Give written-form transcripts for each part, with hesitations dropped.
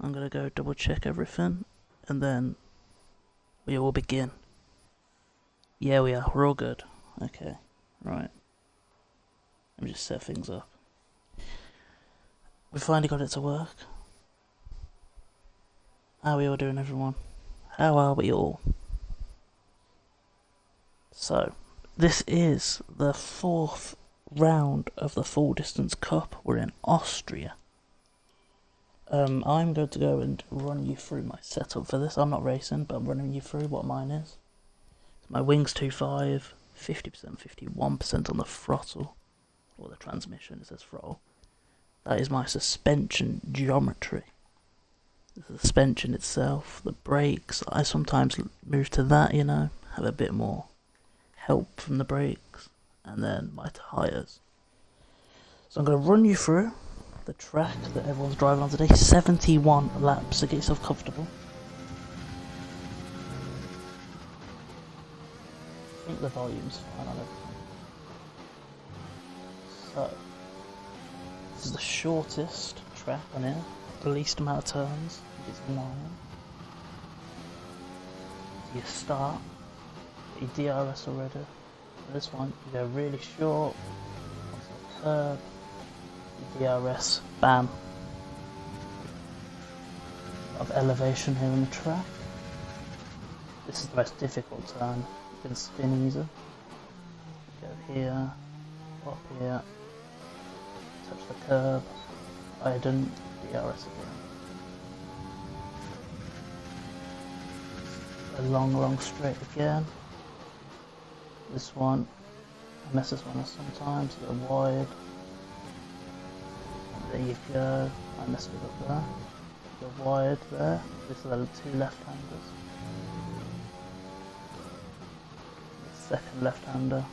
I'm gonna go double check everything, and then we will begin. Yeah, we are. We're all good. Okay, right. Let me just set things up. We finally got it to work. How are we all doing, everyone? How are we all? So, this is the 4th round of the Full Distance Cup. We're in Austria. I'm going to go and run you through my setup for this. I'm not racing, but I'm running you through what mine is. So my wing's 2.5, 50%, 51% on the throttle, or the transmission, it says throttle. That is my suspension geometry. The suspension itself, the brakes, I sometimes move to that, have a bit more help from the brakes, and then my tyres. So I'm going to run you through the track that everyone's driving on today. 71 laps, so get yourself comfortable. I think the volume's fine on everything. So, this is the shortest track on here, the least amount of turns, it's 9. So you start, get your DRS already. For this one, you go really short, onto the curb, your DRS, bam. Of elevation here in the track. This is the most difficult turn. You can spin easy. Go here, up here, touch the curb, idle, DRS again. A long straight again. This one, I mess this one up sometimes, go wide. There you go, I messed it up there. Go wide there, this are the 2 left-handers. The second left-hander.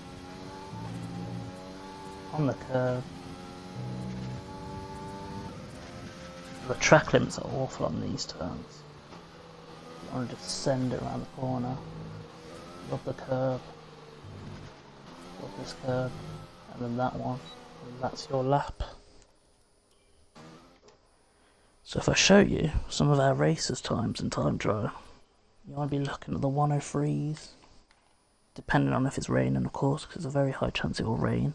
On the curb. The track limits are awful on these turns. You want to just send it around the corner. Love the curb. Love this curb. And then that one. And that's your lap. So if I show you some of our racers' times in time trial, you want to be looking at the 103s, depending on if it's raining, of course, because there's a very high chance it will rain.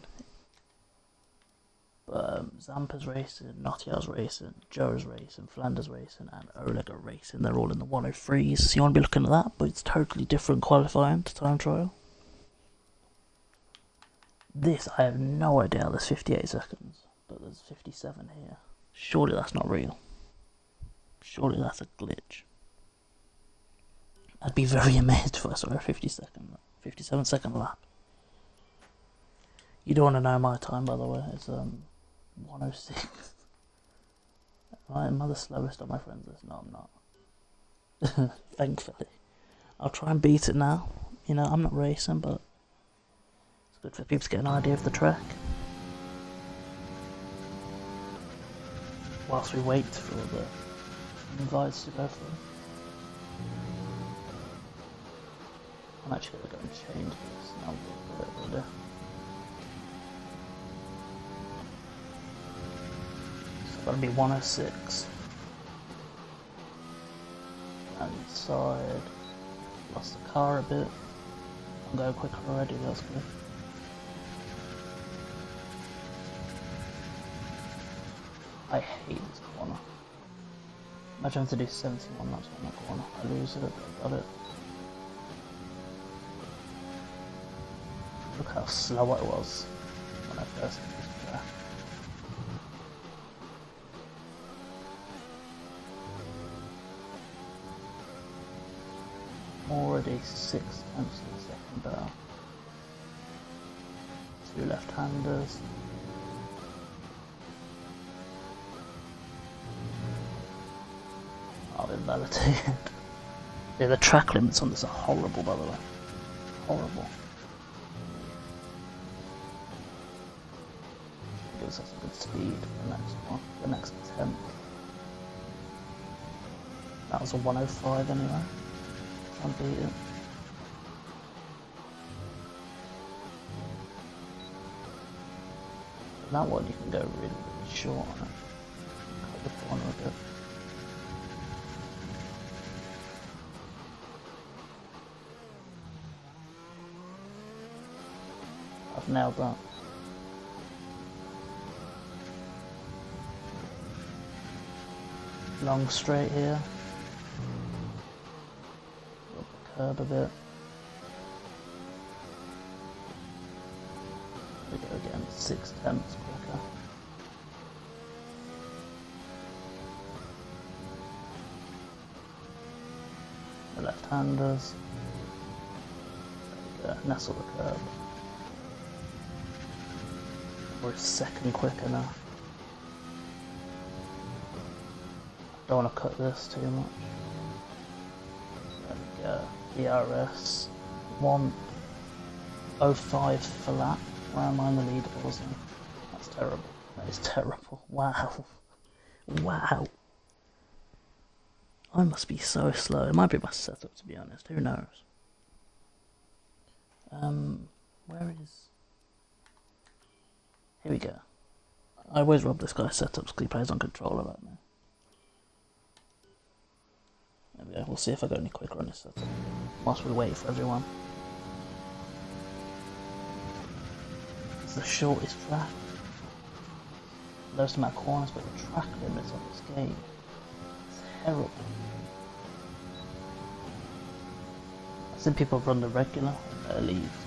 But Zampa's racing, Nottiar's racing, Joe's racing, Flanders racing, and Oleg are racing. They're all in the 103s, so you want to be looking at that, but it's totally different qualifying to time trial. This, I have no idea, there's 58 seconds, but there's 57 here. Surely that's not real. Surely that's a glitch. I'd be very amazed if I saw a 57 second lap. You don't want to know my time, by the way. It's 106. Am I the slowest on my friends list? No, I'm not. Thankfully. I'll try and beat it now. I'm not racing, but it's good for people to get an idea of the track. Whilst we wait for the invites to go through. I'm actually going to go and change this now. It's going to be 106. And inside. Lost the car a bit. I'm going quicker already, that's good. I hate this corner. Imagine having to do 71 laps on that corner. I lose it, I got it. Look how slow I was when I first did this track. Already 6 tenths of a second down. 2 left-handers. Invalidated. Yeah, the track limits on this are horrible, by the way. Horrible. Gives us a good speed for the next one, the next attempt. That was a 105 anyway. Can't beat it. That one you can go really short on it. Cut the corner a bit. I've nailed that. Long straight here. Up the curb a bit. There we go again, 6/10 quicker. The left-handers. There we go, nestle the curb. We're a second quicker now. Don't want to cut this too much. There we go. DRS 1:05 for lap. Where am I in the leaderboards then? That's terrible. That is terrible. Wow. Wow. I must be so slow. It might be my setup, to be honest. Who knows? Where is... Here we go. I always rob this guy's setups because he plays on controller right now. There we go. We'll see if I go any quicker on this setup. Whilst we wait for everyone. It's the shortest track. Lowest amount of corners, but the track limits on this game. It's terrible. I've seen people run the regular and their leads.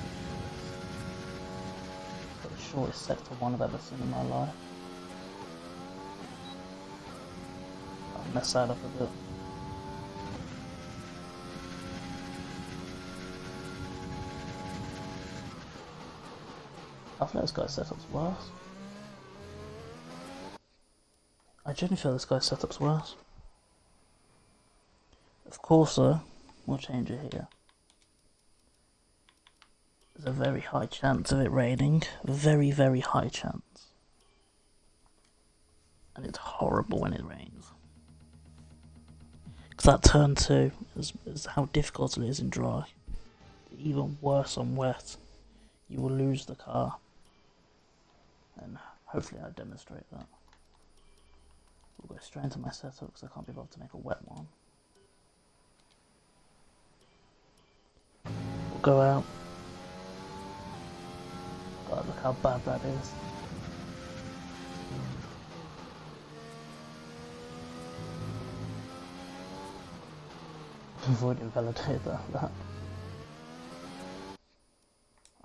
But the shortest sector one I've ever seen in my life. I'll mess that up a bit. I feel like this guy's setup's worse. I genuinely feel this guy's setup's worse. Of course though, we'll change it here. There's a very high chance of it raining. Very, very high chance. And it's horrible when it rains. Because that turn 2 is how difficult it is in dry. Even worse on wet. You will lose the car. And hopefully I demonstrate that. We'll go straight into my setup because I can't be bothered to make a wet one. We'll go out. God, look how bad that is. I've already invalidated that.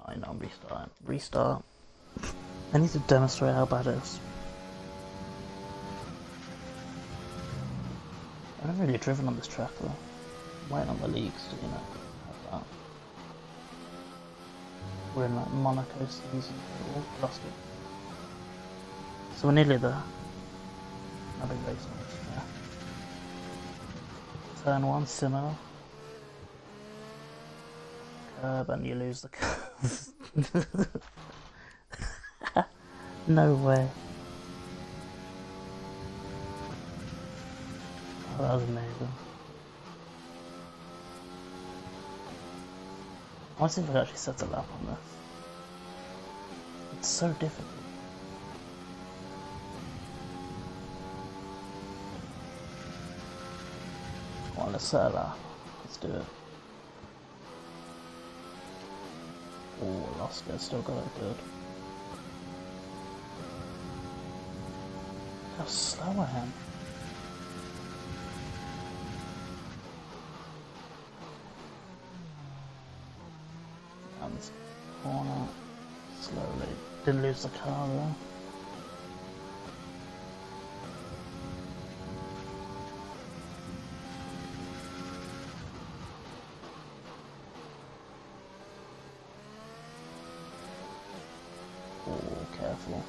I know I'm restarting. Restart. I need to demonstrate how bad it is. I've never really driven on this track though. I'm waiting on the leagues to, you know, have that. We're in like Monaco season. Oh, lost it. So we're nearly there. No big race on this, yeah. Turn 1, similar. Curb and you lose the curve. No way. Oh, that was amazing. I want to see if I can actually set a lap on this. It's so difficult. Come on, let's set a lap. Let's do it. Oh, I lost it. Still got it good. How slow I am. Down this corner slowly. Didn't lose the car though. Oh, careful.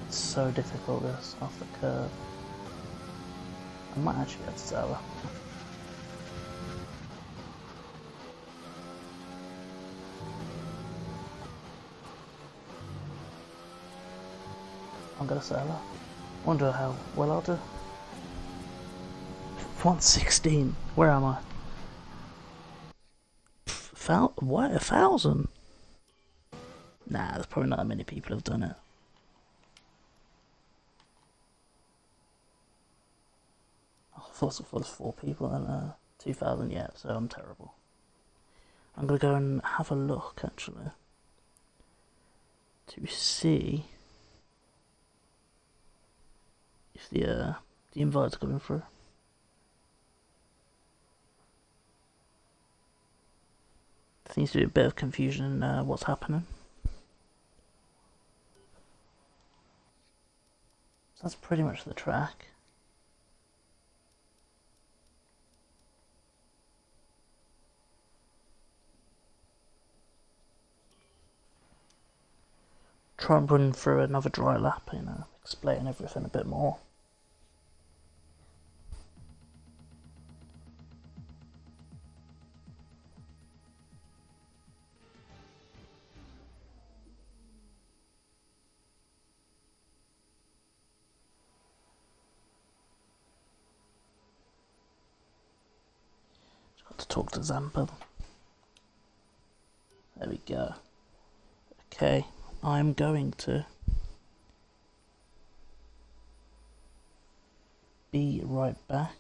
It's so difficult this off the curve. I might actually be able to tell her. I'm gonna sell her. Wonder how well I'll do. 116. Where am I? What? 1,000? Nah, there's probably not that many people who've done it. Oh, I thought there's 4 people and 2,000 yet, so I'm terrible. I'm gonna go and have a look actually to see if the invites are coming through. There seems to be a bit of confusion in what's happening. So that's pretty much the track. Try and run through another dry lap, explain everything a bit more. Just got to talk to Zampa. There we go. Okay, I'm going to be right back.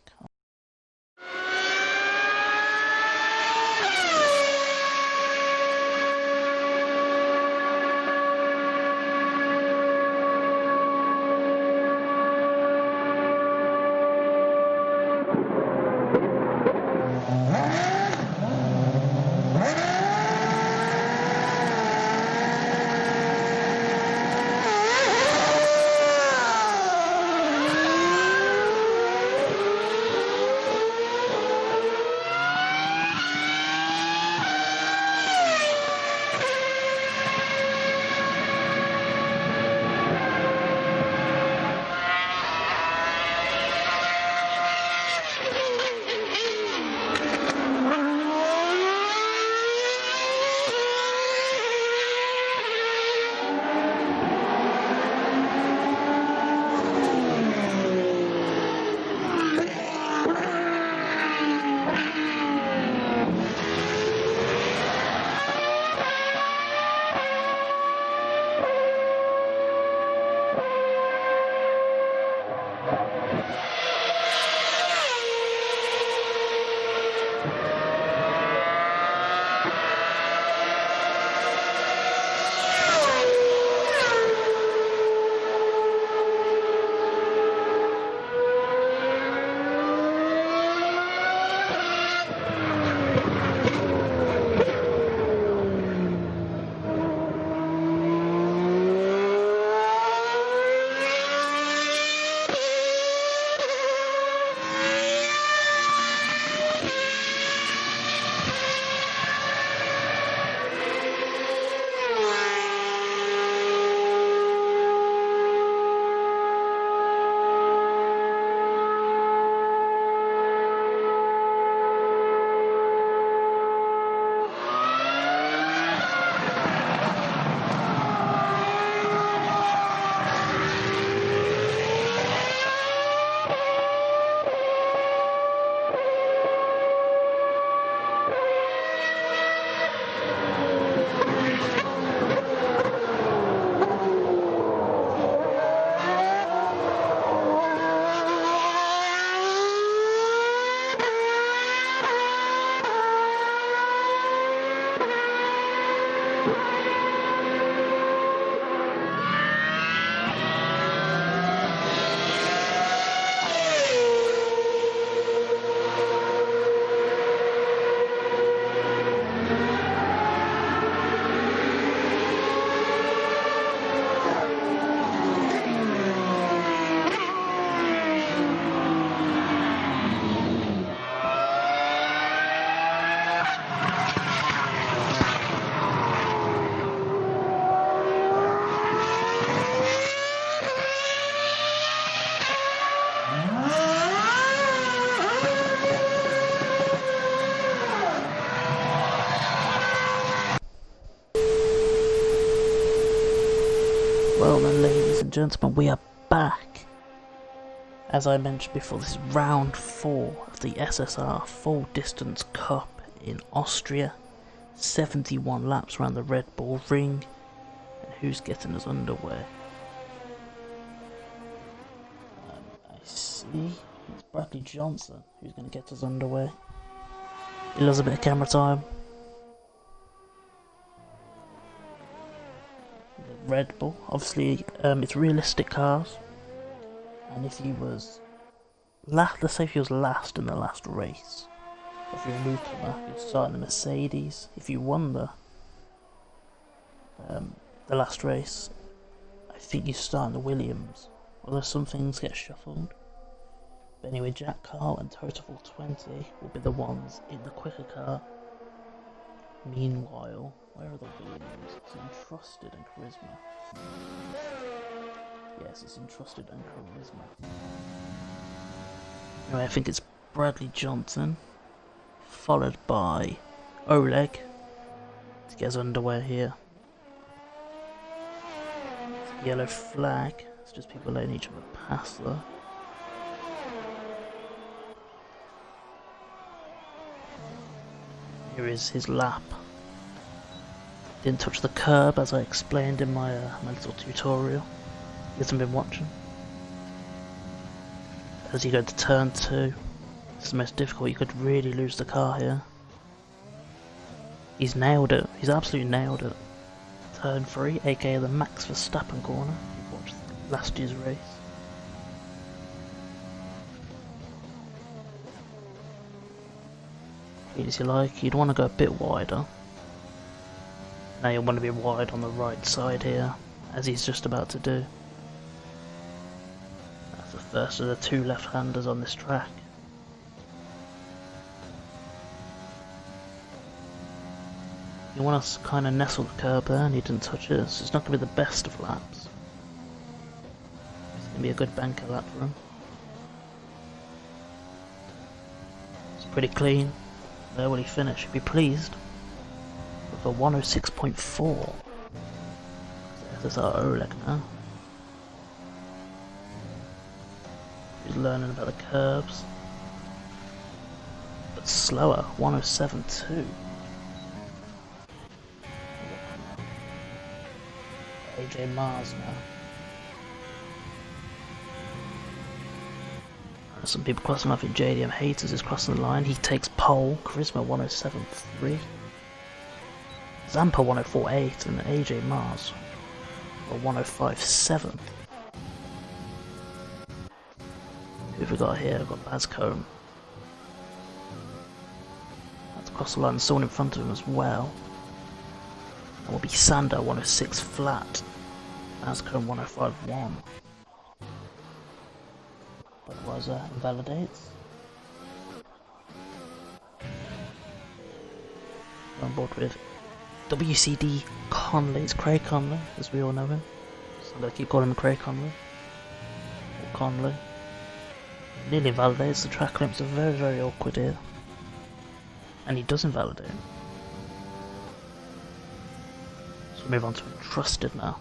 Well then, ladies and gentlemen, we are back. As I mentioned before, this is round 4 of the SSR Full Distance Cup in Austria. 71 laps around the Red Bull Ring. who's getting us underway? I see. It's Bradley Johnson who's going to get us underway. He loves a bit of camera time. The Red Bull, obviously, it's realistic cars. And if he was let's say if he was last in the last race, if you're a newcomer, you're starting the Mercedes. If you won the last race, I think you start in the Williams. Although some things get shuffled. But anyway, Jack Carl and Total 420 will be the ones in the quicker car. Meanwhile, where are the Williams? It's entrusted and charisma. Yes, it's entrusted and charisma. Anyway, I think it's Bradley Johnson, followed by Oleg to get us underway here. Yellow flag, it's just people letting each other pass though. Here is his lap. Didn't touch the curb as I explained in my little tutorial. He hasn't been watching. As you go to turn 2, it's the most difficult. You could really lose the car here. He's nailed it. He's absolutely nailed it. Turn 3, aka the Max Verstappen corner. If you watched last year's race. As you like, you'd want to go a bit wider. Now you'll want to be wide on the right side here, as he's just about to do. That's the first of the 2 left-handers on this track. You want to kind of nestle the curb there, and he didn't touch it, so it's not going to be the best of laps. It's going to be a good banker lap for him. It's pretty clean. Where will he finish? He'll be pleased with a 106.4. This is our Oleg now. He's learning about the curbs. But slower, 107.2. AJ Mars now. Some people crossing. I think JDM Haters is crossing the line. He takes pole. Charisma 107.3. Zampa 104.8 and AJ Mars 105.7. Who have we got here? We've got Bascombe. That's across the line. Someone in front of him as well. That will be Sander 106 flat. Bascombe 105.1. Budweiser invalidates. On board with WCD Conley. It's Craig Conley, as we all know him. So I'm going to keep calling him Craig Conley. Or Conley. Nearly invalidates. The track limits are very, very awkward here. And he does invalidate. So we'll move on to Entrusted now.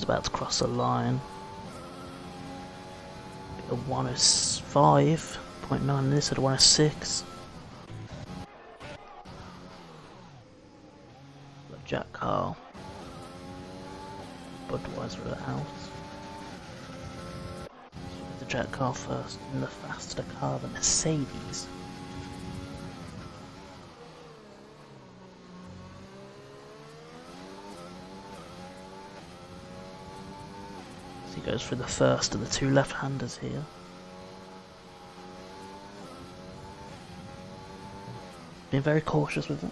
About to cross the line. A 105.9 this at 106. Jack Carl. Budweiser at the house. The Jack Carl first in the faster car, the Mercedes. He goes for the first of the 2 left-handers here. Being very cautious with it.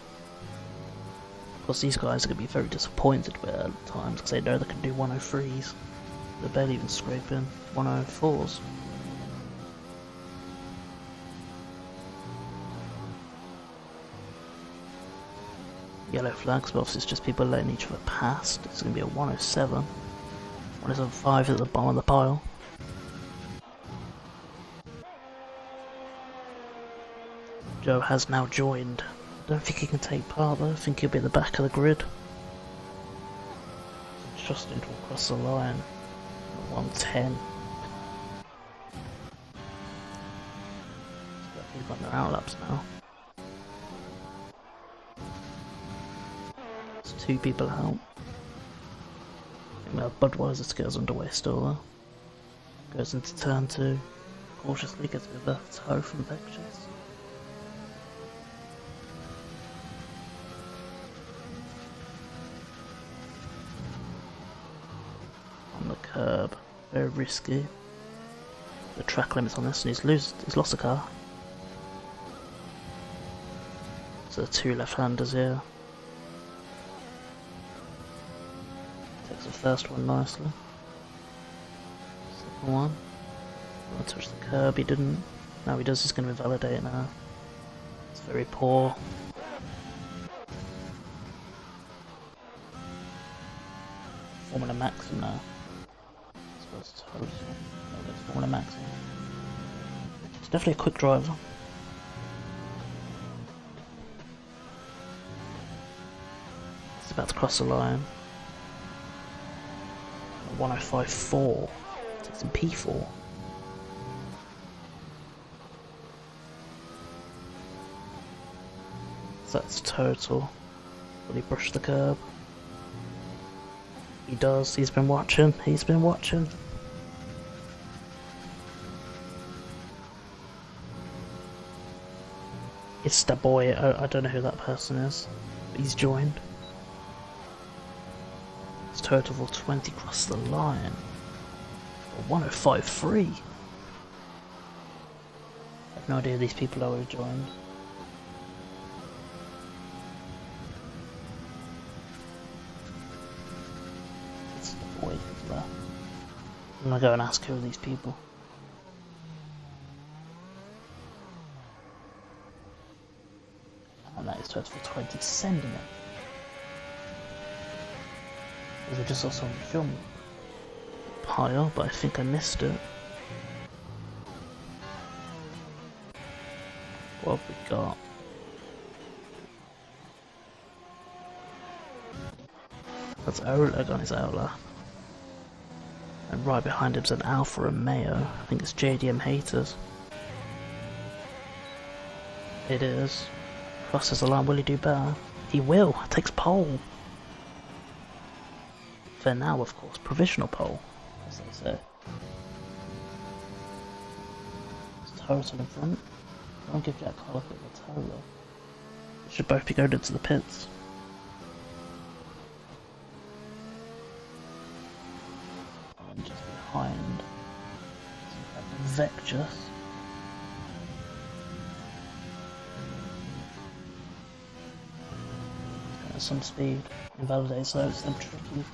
Of course, these guys are going to be very disappointed with it at times because they know they can do 103s. They're barely even scraping 104s. Yellow flags, but obviously it's just people letting each other pass. It's going to be a 107. 105 at the bottom of the pile. Joe has now joined. Don't think he can take part though. I think he'll be at the back of the grid. Trusting to cross the line. 110. People on their outlaps now. 2 people out. I think we have Budweiser to get us underway still though. Goes into turn 2. Cautiously gets a bit of a toe from Vectors. On the curb. Very risky. The track limits on this and he's lost a car. So 2 left-handers here. Takes the first one nicely. Second one. I'll touch the curb, he didn't. Now he does, he's going to invalidate now. It's very poor. Formula Maxim now. I suppose it's total. No, it's Formula Maxim. It's definitely a quick driver. He's about to cross the line. 105.4. Takes him P4. So that's total. Will he brush the curb? He does, he's been watching. It's the boy, I don't know who that person is, but he's joined. His total for 20 crossed the line. 105.3. I have no idea these people are joined. It's the boy there. I'm gonna go and ask who are these people. And that is total for 20, sending it. I just saw some jump pile, but I think I missed it. What have we got? That's Oleg on his outlap. And right behind him's an Alpha Romeo. I think it's JDM Haters. It is. Crosses the line, will he do better? He will, takes pole. For now, of course, provisional pole, as they say. It's total in front. Don't give Jack Collick a toe though. They should both be going into the pits. And just behind Vectors. Some speed, invalidates those, them tricky.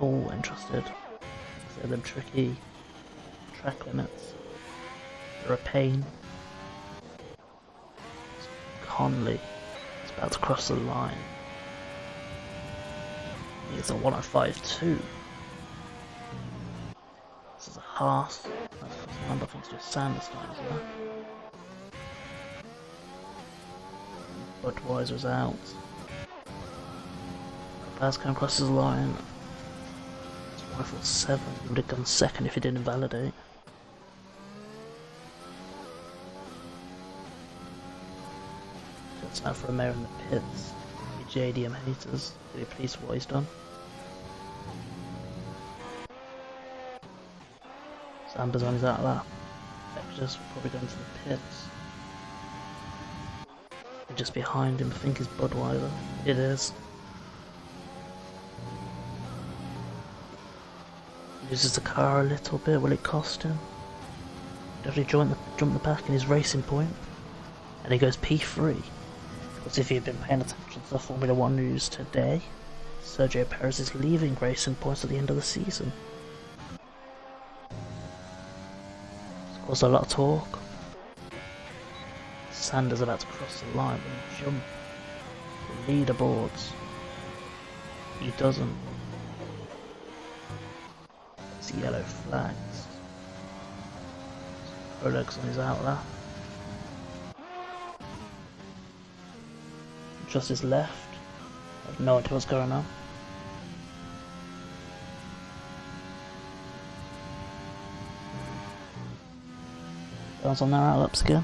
Oh, interested. So them tricky track limits. They're a pain. Conley is about to cross the line. It's a 105.2. This is a Haas. That's the number of things to Sanders time as well. Budweiser's out. Bascom crosses the line. It's 147. He would have gone second if he didn't invalidate. That's now for a mayor in the pits. The JDM Haters. Really pleased with what he's done. Sambers on his outlap. Vectors will probably go into the pits. And just behind him, I think, is Budweiser. It is. Loses the car a little bit. Will it cost him? Definitely jump the pack in his racing point. And he goes P3. Because if you've been paying attention to the Formula 1 news today, Sergio Perez is leaving Racing Points at the end of the season. It's caused a lot of talk. Sanders about to cross the line and jump the leaderboards. He doesn't. It's the yellow flags. Oleg's on his outlap. Just his left. I have no idea what's going on. Everyone's on their outlaps again.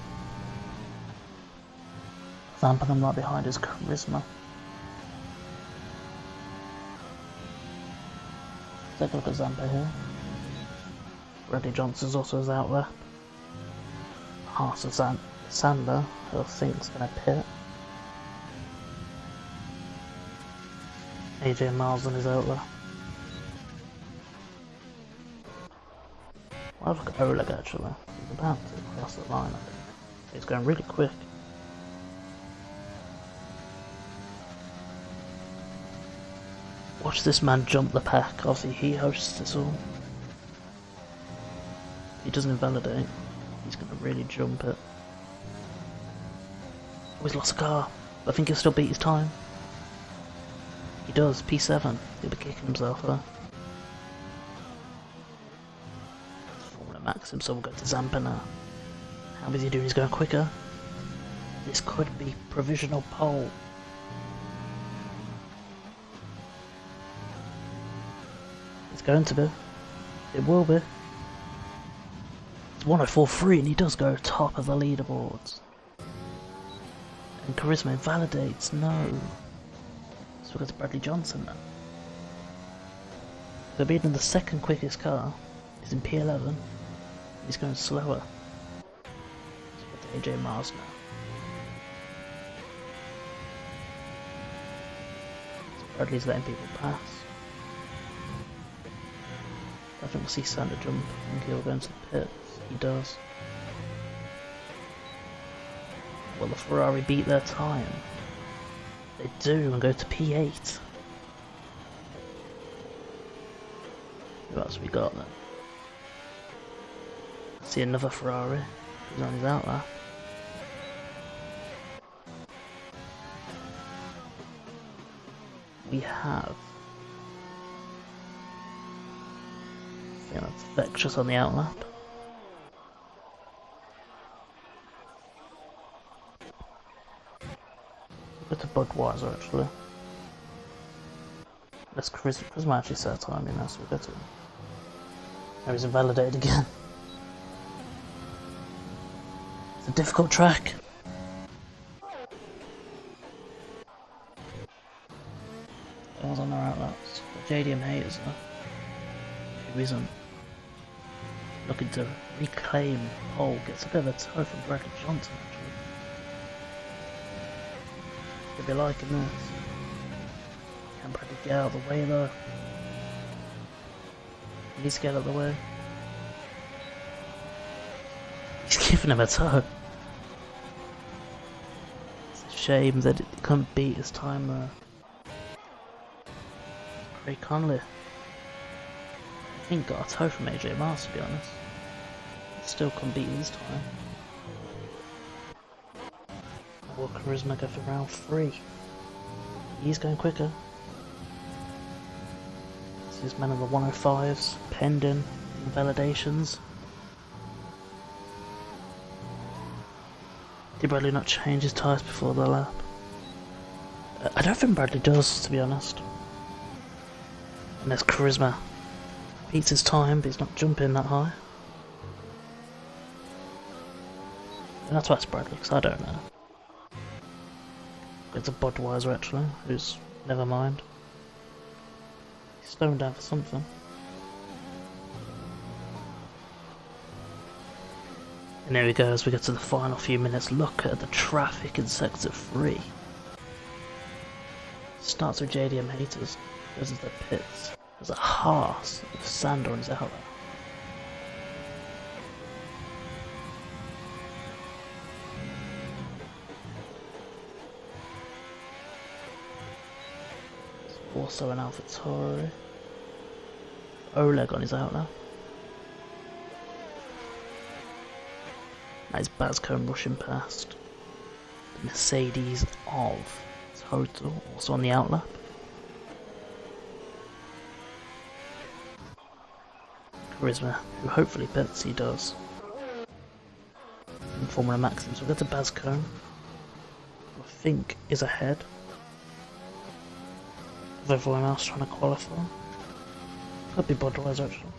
Zamping them right behind his charisma. Take a look at Zampa here. Reddy Johnson's also his outlet. Haas and Sander, who I think's going to pit. AJ Miles on his outlet. Well, look at Oleg actually. He's about to cross the line, I think. He's going really quick. Watch this man jump the pack. Obviously, he hosts this all. He doesn't invalidate. He's going to really jump it. Oh, he's lost a car. But I think he'll still beat his time. He does. P7. He'll be kicking himself there. Formula Maxim, so we'll go to Zampa now. How is he doing? He's going quicker. This could be provisional pole. It's going to be. It will be. It's 104.3 and he does go top of the leaderboards. And Charisma invalidates. No. So we go to Bradley Johnson now. So being the second quickest car is in P11. He's going slower. So we go to AJ Miles now. So Bradley's letting people pass. I think we'll see Sander jump. I think he'll go into the pits. He does. Will the Ferrari beat their time? They do and go to P8. Who else we got then? See another Ferrari. He's on his outlet. We have. Yeah, that's Vectress on the outlap. Bit of Budweiser actually. Let's Charisma actually set a time in there, so we'll get to him. Now he's invalidated again. It's a difficult track. All on our outlets. JDM haters though. Who isn't looking to reclaim pole, gets a bit of a toe from Bradley Johnson actually. Could be liking this. Can Bradley get out of the way though? He needs to get out of the way. He's giving him a toe. It's a shame that he couldn't beat his time there. Craig Conley. I think got a toe from AJ Miles to be honest. Still couldn't beat his time. Will Charisma go for round 3? He's going quicker. This is man of the 105s, pending invalidations. Did Bradley not change his tyres before the lap? I don't think Bradley does, to be honest. And there's Charisma. Beats his time, but he's not jumping that high. And that's why it's Bradley, because I don't know. It's a Budweiser actually, who's never mind. He's slowing down for something. And there we go, as we get to the final few minutes, look at the traffic in Sector 3. Starts with JDM haters, goes into the pits. There's a Haas with Sander on his outlet. There's also an AlphaTauri. Oleg on his outlet. That is Bascombe rushing past. The Mercedes of Total, also on the outlet. Charisma, who hopefully bets he does. In Formula Maxim, so we'll go to Bascombe, who I think is ahead of everyone else trying to qualify. Could be Budweiser actually.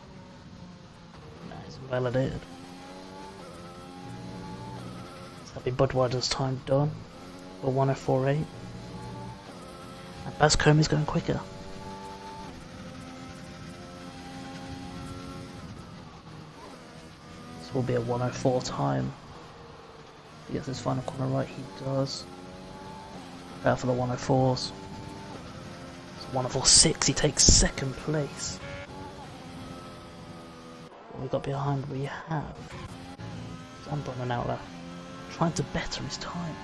Nah, he's invalidated. So that'll be Budweiser's time done. for 1048. And Bascombe's going quicker. This will be a 104 time. If he gets his final corner right, he does. Out for the 104s. It's 104.6, he takes second place. What we got behind, we have Zampa on an outlet, trying to better his time.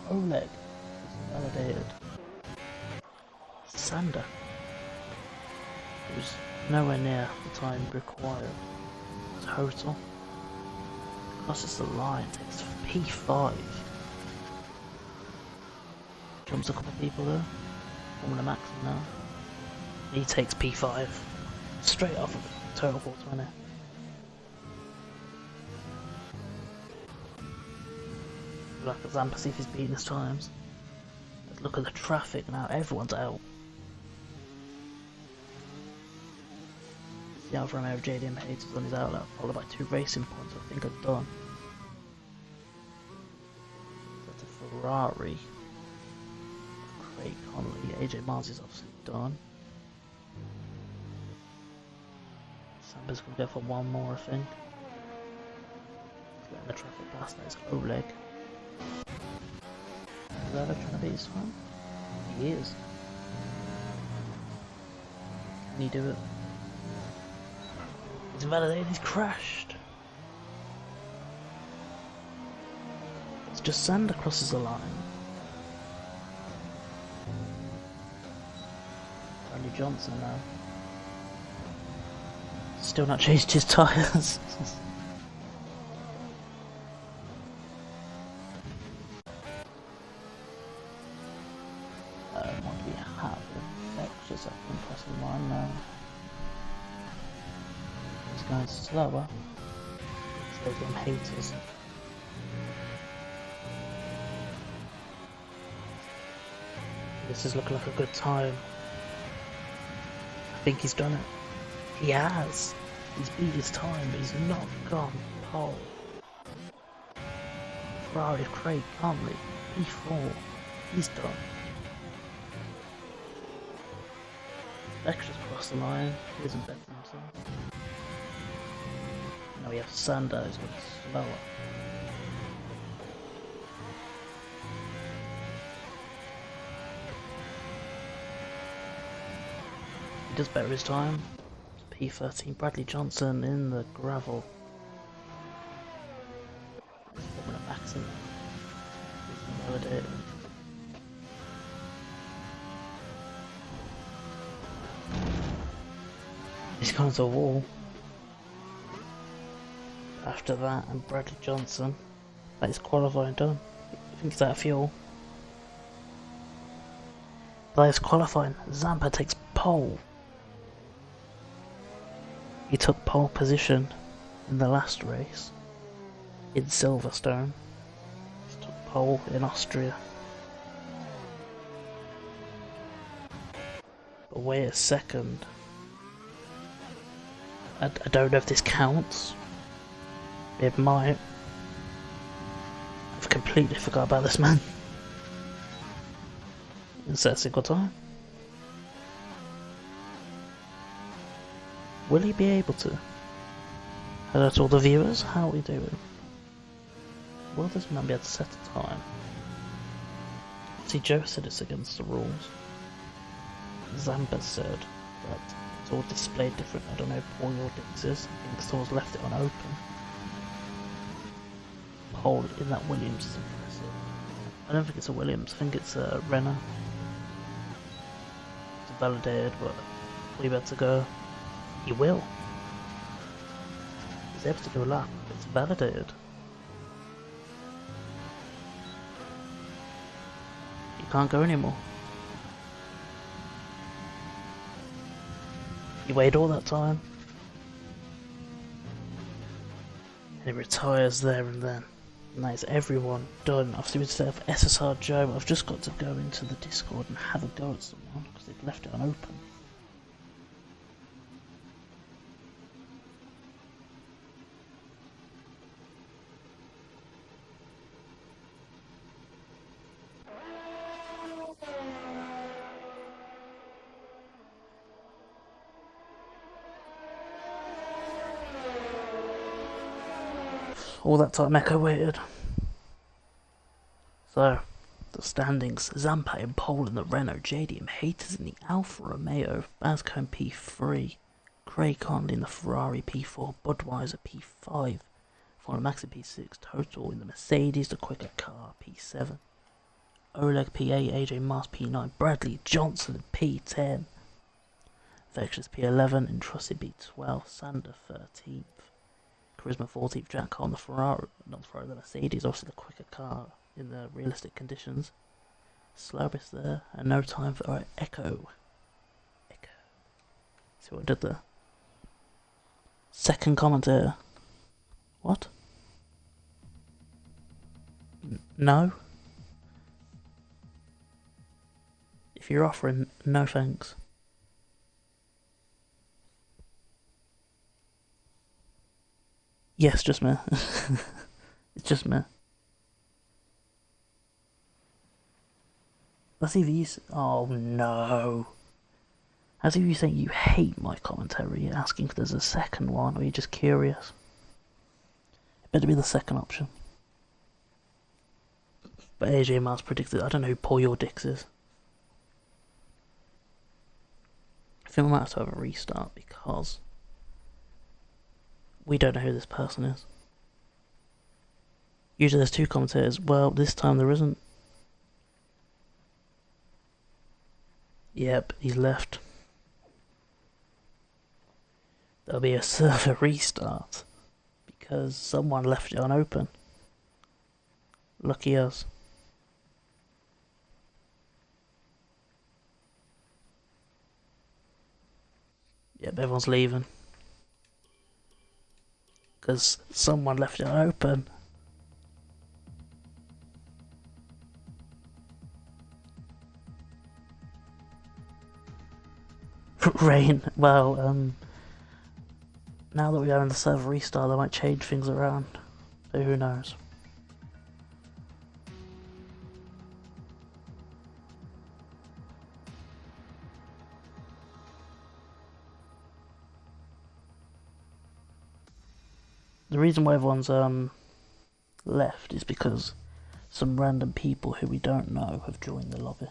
Oleg is validated. Sander, who's nowhere near the time required. Total crosses the line, takes P5. Jumps a couple of people there. Formula Max now. He takes P5 straight off of the total 420. Like the Zampa, see if he's beating his times. Let's look at the traffic now, everyone's out. The Alfa Romeo JDM Haters on his outlet, followed by 2 racing points I think are done. That's a Ferrari. Craig Connolly, AJ Miles is obviously done. Samba's gonna go for one more, I think. He's letting the traffic pass, that is Oleg. Is Oleg trying to beat his time? He is. Can he do it? He's invalidated, he's crashed. It's just Sander crosses the line. Randy Johnson now. Still not changed his tyres. What do we have? Infectious, I think, crossing the line now. He's going slower. Stadium Haters. This is looking like a good time. I think he's done it. He has. He's beat his time, but he's not gone pole. Ferrari Craig Conley, P4. He's done. Extras cross the line. He isn't better than himself. Now we have Sander who's going slower. He does better his time. P13, Bradley Johnson in the gravel. Formula Max in validated. He's gone to a wall. After that, and Bradley Johnson. That is qualifying done. I think it's out of fuel. That is qualifying. Zampa takes pole. He took pole position in the last race in Silverstone. He took pole in Austria. But wait a second. I don't know if this counts. It might. I've completely forgot about this man. Is that a single time? Will he be able to? Hello to all the viewers, how are we doing? Will this man be able to set a time? See, Joe said it's against the rules. Zampa said that it's all displayed different. I don't know if all your dicks is. I think Thor's left it on open. Pole in that Williams is impressive. I don't think it's a Williams, I think it's a Renault. It's validated, but we better go. He will. He's able to do a lap. It's validated. He can't go anymore. He waited all that time. And he retires there and then. And that is everyone done. Obviously with stuff SSR Joe, I've just got to go into the Discord and have a go at someone because they've left it unopened. all that time Echo waited. So, the standings: Zampa in pole in the Renault, JDM Haters in the Alfa Romeo, Vasco in P3, Craig Conley in the Ferrari P4, Budweiser P5, Formula Max in P6, Total in the Mercedes, the quicker car P7, Oleg P8, AJ Mars P9, Bradley Johnson in P10, Vexus P11, Entrusted B12, Sander 13th, Charisma 14th, Jack Hall on the Ferrari, not the Ferrari, the Mercedes, obviously the quicker car in the realistic conditions. Slowest there, and no time for Echo. See what I did there? Second commentator. What? No? If you're offering, no thanks. Yes, just me. It's just me. That's either you. Oh no. As if you saying you hate my commentary, you're asking if there's a second one, or you're just curious. It better be the second option. But AJ Miles predicted, I don't know who Paul Your Dix is. I think we might have to have a restart because we don't know who this person is. Usually there's two commentators. Well, this time there isn't. Yep, he's left. There'll be a server restart because someone left it unopen. Lucky us. Yep, everyone's leaving because someone left it unopen. Rain. Well, now that we are in the server restart, they might change things around. So who knows? The reason why everyone's left is because some random people who we don't know have joined the lobby.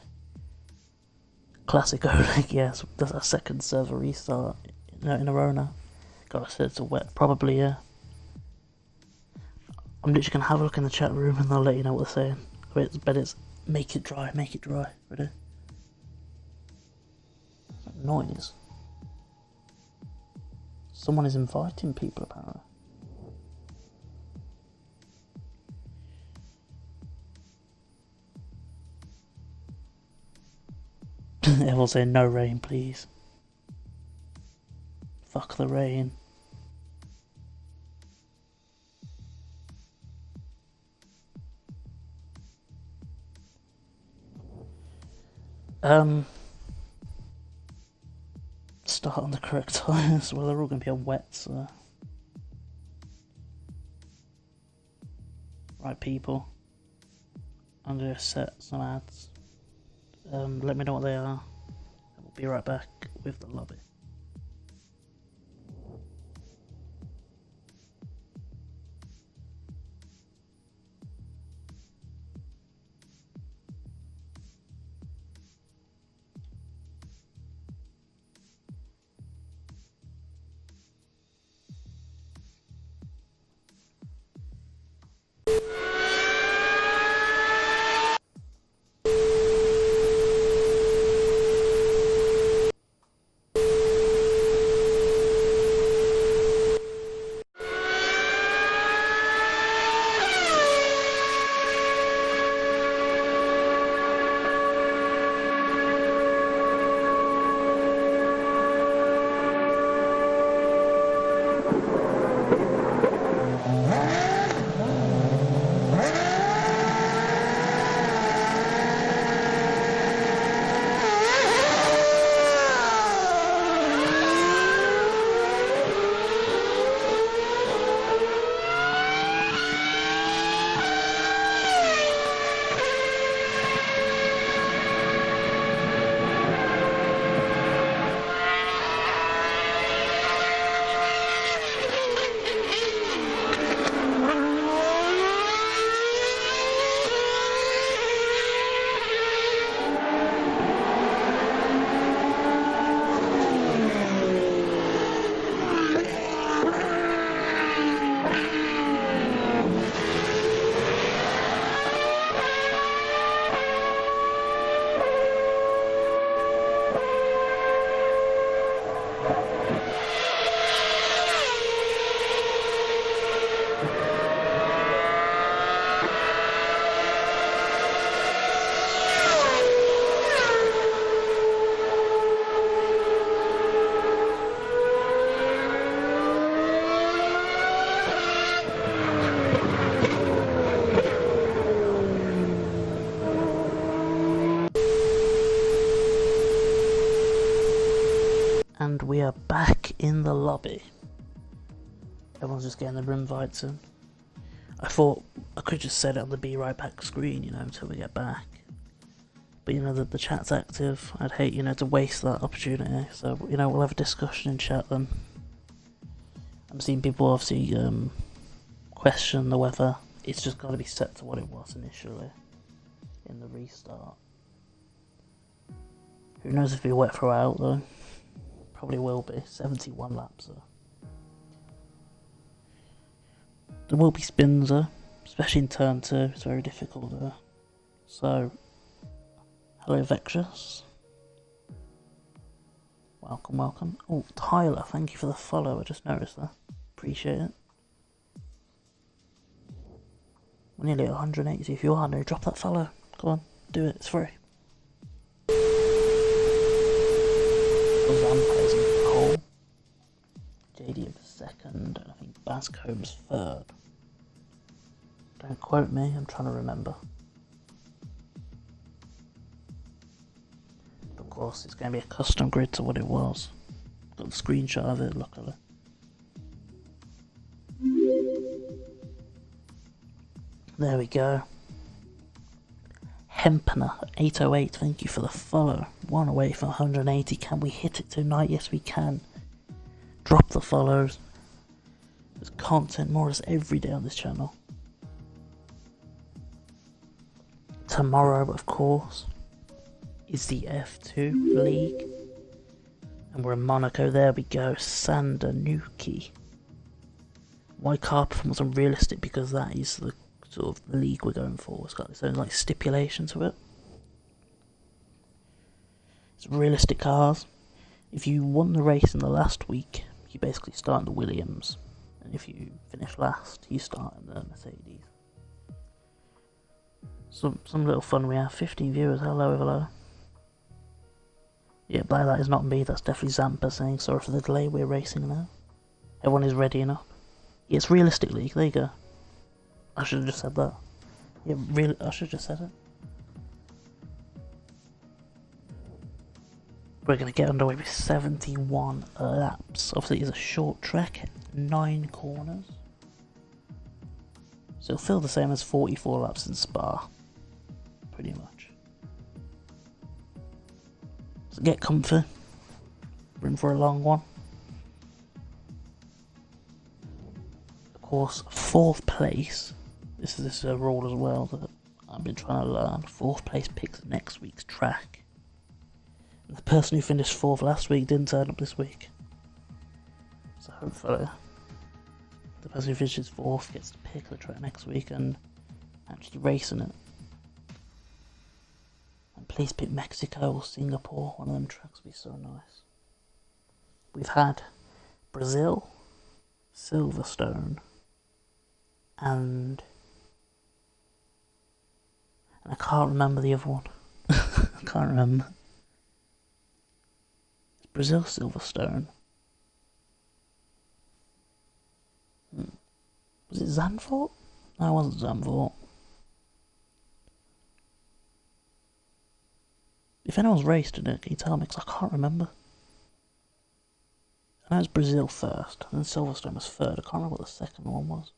Classic Oleg, yes, that's a second server restart in a row now. God, I said it's a wet, probably, yeah. I'm literally gonna have a look in the chat room and I'll let you know what they're saying. But it's make it dry, ready? That noise. Someone is inviting people apparently. Everyone's saying no rain, please. Fuck the rain. Start on the correct times. Well, they're all gonna be wet, so. Right, people. I'm gonna set some ads. Let me know what they are. We'll be right back with the lobby. back in the lobby. Everyone's just getting their invites in. I thought I could just set it on the be right back screen, you know, until we get back. But you know, the chat's active. I'd hate, you know, to waste that opportunity. So, you know, we'll have a discussion in chat then. I'm seeing people obviously question the whether it's just got to be set to what it was initially in the restart. Who knows if it'll be wet throughout though. Probably will be. 71 laps though. There will be spins though, especially in turn 2. It's very difficult there. So, hello Vexus. Welcome, welcome. Oh, Tyler, thank you for the follow. I just noticed that. Appreciate it. We're nearly at 180, so if you are new, drop that follow. Go on, do it, it's free. Zampe's in pole. JD in second, and I think Bascomb's third. Don't quote me, I'm trying to remember. Of course, it's going to be a custom grid to what it was. Got the screenshot of it, luckily. There we go. Hempener 808, thank you for the follow. One away from 180. Can we hit it tonight? Yes, we can. Drop the follows. There's content more or less every day on this channel. Tomorrow, of course, is the F2 League. And we're in Monaco. There we go. Sandanuki. Why car performance unrealistic? Because that is the sort of the league we're going for. It's got its own like stipulation to it. It's realistic cars. If you won the race in the last week, you basically start in the Williams, and if you finish last, you start in the Mercedes. Some little fun we have. 15 viewers. Hello. Yeah, by that is not me. That's definitely Zampa saying sorry for the delay. We're racing now. Everyone is ready enough. Yeah, it's realistic league. There you go. I should have just said that. Yeah, really, I should have just said it. We're going to get underway with 71 laps. Obviously, it's a short track, 9 corners. So it'll feel the same as 44 laps in Spa. Pretty much. So get comfy. We're in for a long one. Of course, 4th place. This is a rule as well that I've been trying to learn. 4th place picks next week's track. And the person who finished 4th last week didn't turn up this week. So hopefully the person who finishes 4th gets to pick the track next week and actually race in it. And please pick Mexico or Singapore. One of them tracks would be so nice. We've had Brazil, Silverstone, and I can't remember the other one. I can't remember. It's Brazil, Silverstone. Was it Zandvoort? No, it wasn't Zandvoort. If anyone's raced in it, can you tell me? Because I can't remember. I know it's Brazil first, and then Silverstone was third. I can't remember what the second one was.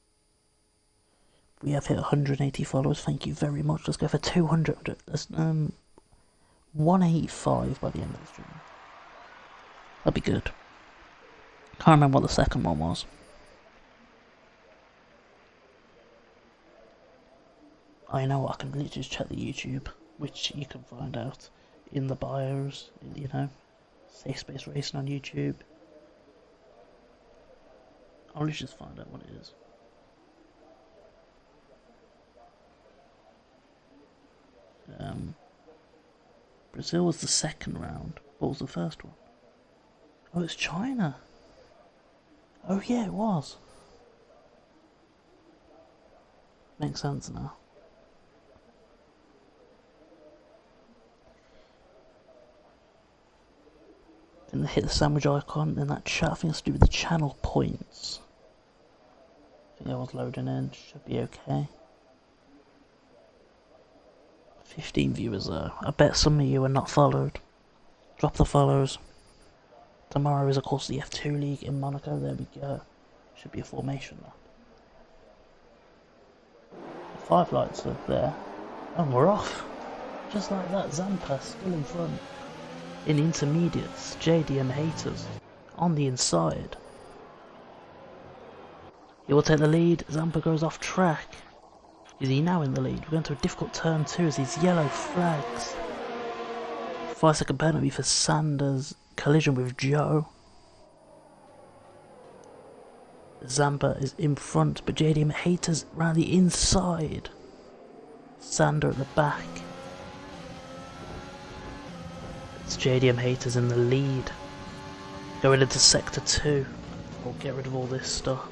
We have hit 180 followers, thank you very much. Let's go for 200. Let's, 185 by the end of the stream. That'd be good. Can't remember what the second one was. I know I can literally just check the YouTube, which you can find out in the bios, you know, Safe Space Racing on YouTube. I'll just find out what it is. Brazil was the second round. What was the first one? Oh, it's China. Oh yeah, it was. Makes sense now. Then they hit the sandwich icon in that chat. I think it's to do with the channel points. I think I was loading in. Should be okay. 15 viewers though. I bet some of you are not followed. Drop the follows. Tomorrow is of course the F2 League in Monaco. There we go. Should be a formation lap. 5 lights are there. And we're off. Just like that, Zampa still in front. In intermediates, JDM haters on the inside. He will take the lead. Zampa goes off track. Is he now in the lead? We're going to a difficult turn 2 as these yellow flags. 5-second penalty for Sanders' collision with Joe. Zampa is in front, but JDM haters round the inside. Sander at the back. It's JDM haters in the lead. Going into sector 2. We'll get rid of all this stuff.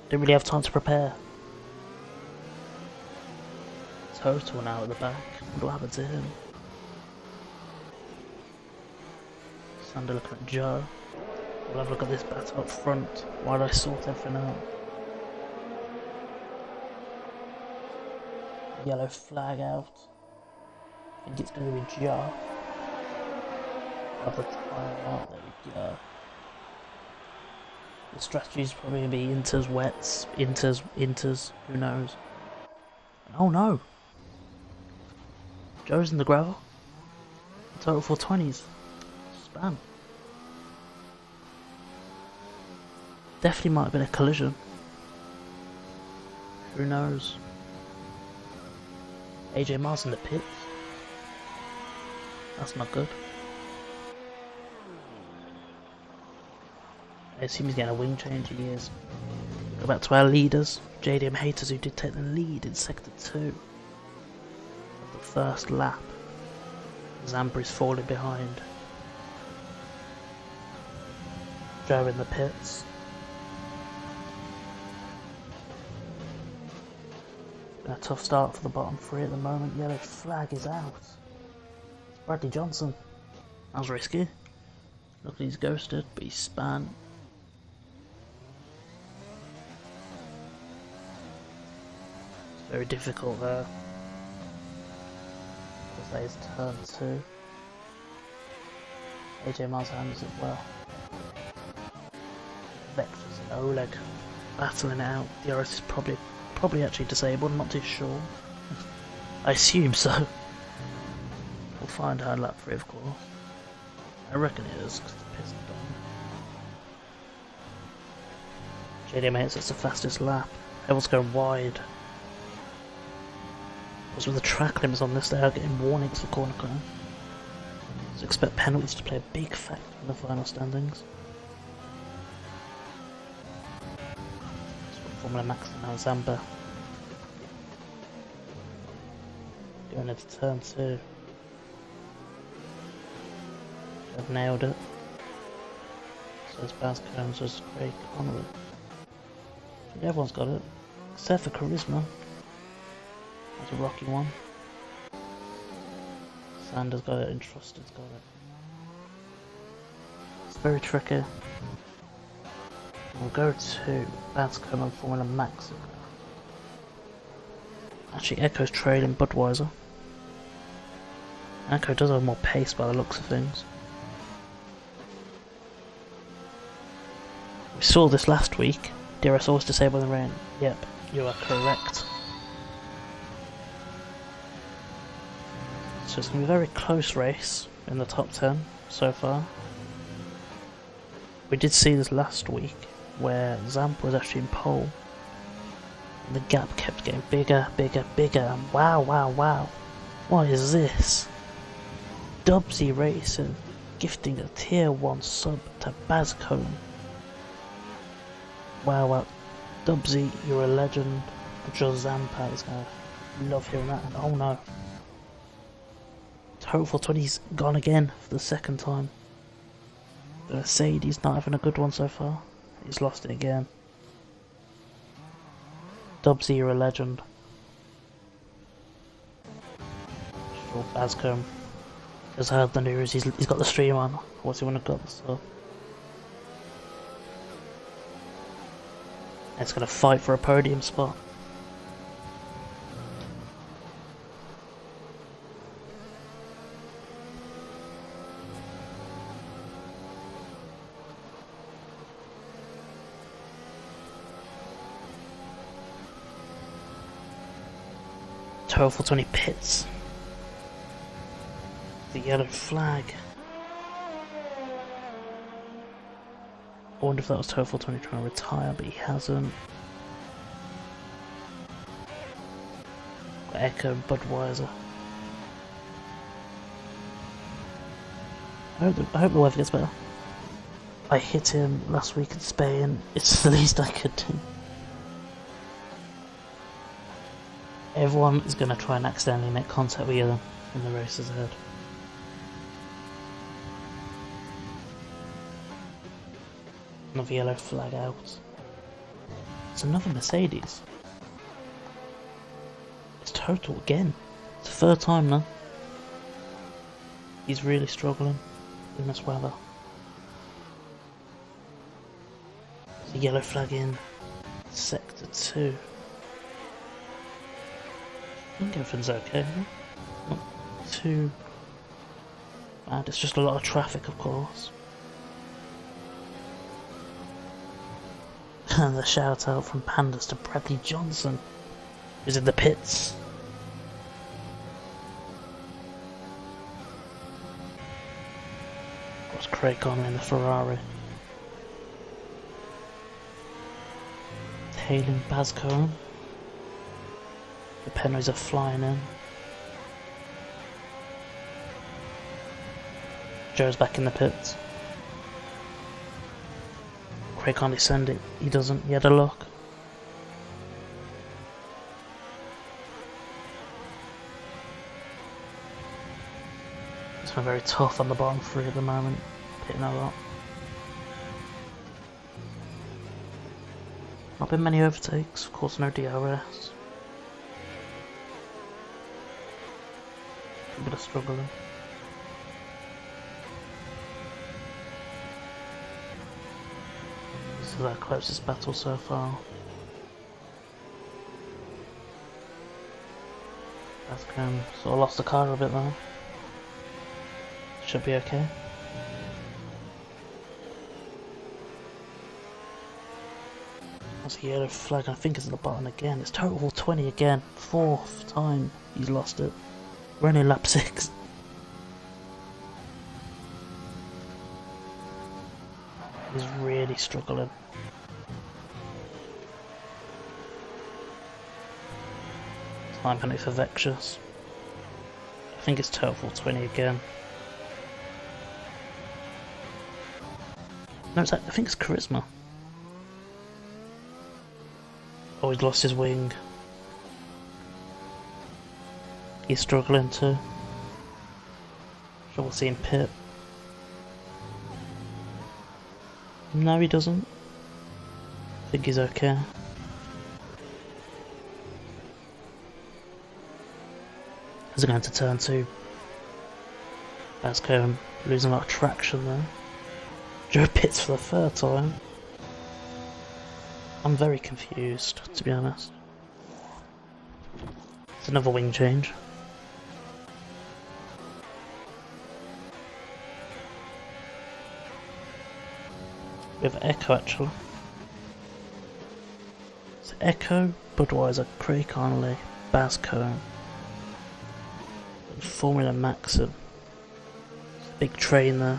Didn't really have time to prepare. Total now at the back. What happened to him? Sander looking at Joe. We'll have a look at this battle up front while I sort everything out. Yellow flag out. I think it's going to be Joe. Have the tyre out. There we go. The strategy is probably going to be inters, wets, inters, who knows. Oh no! Joe's in the gravel. Total 420s. Spam. Definitely might have been a collision. Who knows? AJ Miles in the pits. That's not good. I assume he's getting a wing change. He is. Go back to our leaders. JDM haters who did take the lead in sector 2 of the first lap. Zampa is falling behind. Joe in the pits. A tough start for the bottom 3 at the moment. Yellow flag is out. It's Bradley Johnson. That was risky. Luckily he's ghosted, but he's span. It's very difficult there. Because that is turn 2. AJ Miles handles it well. Vectors and Oleg battling it out. DRS is probably actually disabled, I'm not too sure. I assume so. We'll find out lap 3 of course. I reckon it is, because the piston done. JDM hits, that's the fastest lap. Everyone's going wide. Because with the track limits on this, they are getting warnings for corner crash. So expect penalties to play a big factor in the final standings. Formula Max and now Zampa. Going into turn 2. I've nailed it. So it's Baz Combs versus Craig Connery. Everyone's got it. Except for Charisma. That's a rocky one. Sanders got it and Trusted's got it. It's very tricky. We'll go to Bascom and Formula Max. Actually, Echo's trailing Budweiser. Echo does have more pace by the looks of things. We saw this last week. DRS always disabled in the rain. Yep, you are correct. So it's going to be a very close race in the top 10 so far. We did see this last week, where Zampa was actually in pole. And the gap kept getting bigger, bigger, bigger, and wow, wow, wow. What is this? Dubsy Racing gifting a tier 1 sub to Bazcombe. Wow, wow. Dubsy, you're a legend. I'm sure Zampa is gonna love hearing that. And oh no. Total 420's gone again for the second time. The Mercedes not having a good one so far. He's lost it again. Dubsy, you're a legend. Sure, Bascombe has heard the news. He's got the stream on. What's he want to got the stuff? It's gonna fight for a podium spot. Total 420 pits. The yellow flag. I wonder if that was Total 420 trying to retire, but he hasn't. Got Echo and Budweiser. I hope the weather gets better. I hit him last week in Spain. It's the least I could do. Everyone is going to try and accidentally make contact with you in the races ahead. Another yellow flag out. It's another Mercedes. It's Total again. It's the third time now. He's really struggling in this weather. There's a yellow flag in Sector 2. I think everything's okay. Not too bad, it's just a lot of traffic, of course. And the shout out from Pandas to Bradley Johnson, who's in the pits. What's Craig Conley in the Ferrari? Tailing Basco. The Penrys are flying in. Joe's back in the pits. Craig can't descend it. He doesn't. He had a look. It's been very tough on the bottom three at the moment. Pitting a lot. Not been many overtakes. Of course, no DRS. A bit of struggling. This is our closest battle so far. That's sort of lost the car a bit there. Should be okay. That's a yellow flag, I think it's at the bottom again. It's Total 20 again. 4th time he's lost it. We're only lap 6. He's really struggling. Time penalty for Vexus. I think it's Total 20 again. No, I think it's Charisma. Oh, he's lost his wing. He's struggling too. Sure, we'll see him pit. No, he doesn't. I think he's okay. As going to turn 2. Basco losing a lot of traction there. Joe pits for the 3rd time. I'm very confused, to be honest. It's another wing change. We have Echo actually. It's Echo, Budweiser, Craig Conley, Basco, and Formula Maxim. Big train there.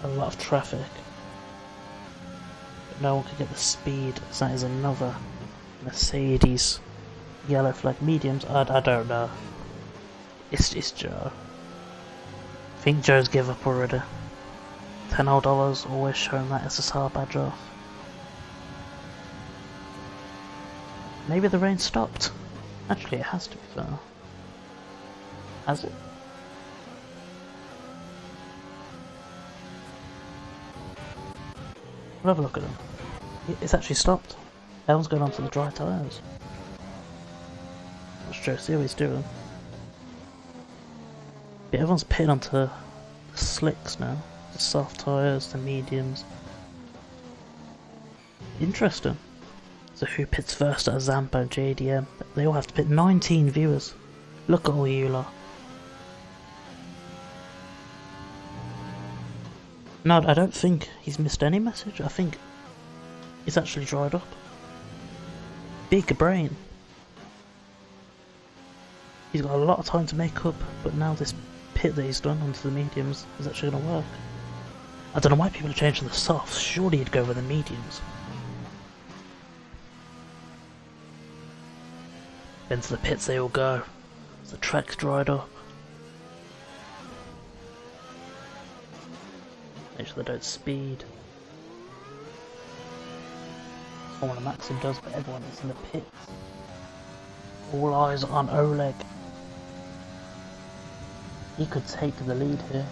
A lot of traffic. But no one can get the speed, as that is another Mercedes. Yellow flag mediums. I don't know. It's Joe. I think Joe's give up already. $10 always showing that SSR badge off. Maybe the rain stopped. Actually, it has to be fair. Has it? We'll have a look at them. It's actually stopped. Everyone's going on to the dry tyres. Let's Joe see what he's doing. Yeah, everyone's pitting onto the slicks now. The soft tyres, the mediums. Interesting. So who pits first at Zampa, JDM? They all have to pit 19 viewers. Look at all you lot. No, I don't think he's missed any message. I think he's actually dried up. Big brain. He's got a lot of time to make up, but now this pit that he's done onto the mediums is actually going to work. I don't know why people are changing the softs. Surely he'd go with the mediums. Into the pits they all go. The track's dried up. Make sure they don't speed. Formula Maxim does, but everyone is in the pits. All eyes on Oleg. He could take the lead here.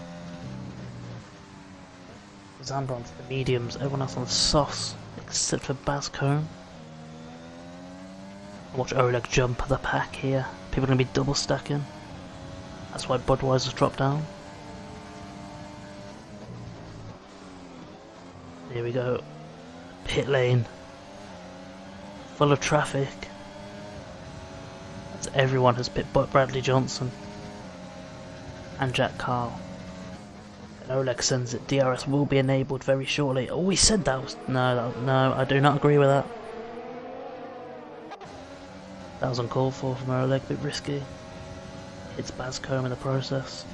Zampa onto the mediums, everyone else on the softs, except for Bascombe. Watch Oleg jump the pack here. People are going to be double stacking. That's why Budweiser's dropped down. Here we go. Pit lane. Full of traffic. As everyone has pit Bradley Johnson. And Jack Carl. And Oleg sends it. DRS will be enabled very shortly. Oh, he said that was... No, I do not agree with that. That was uncalled for from Oleg, a bit risky. Hits Bascombe in the process.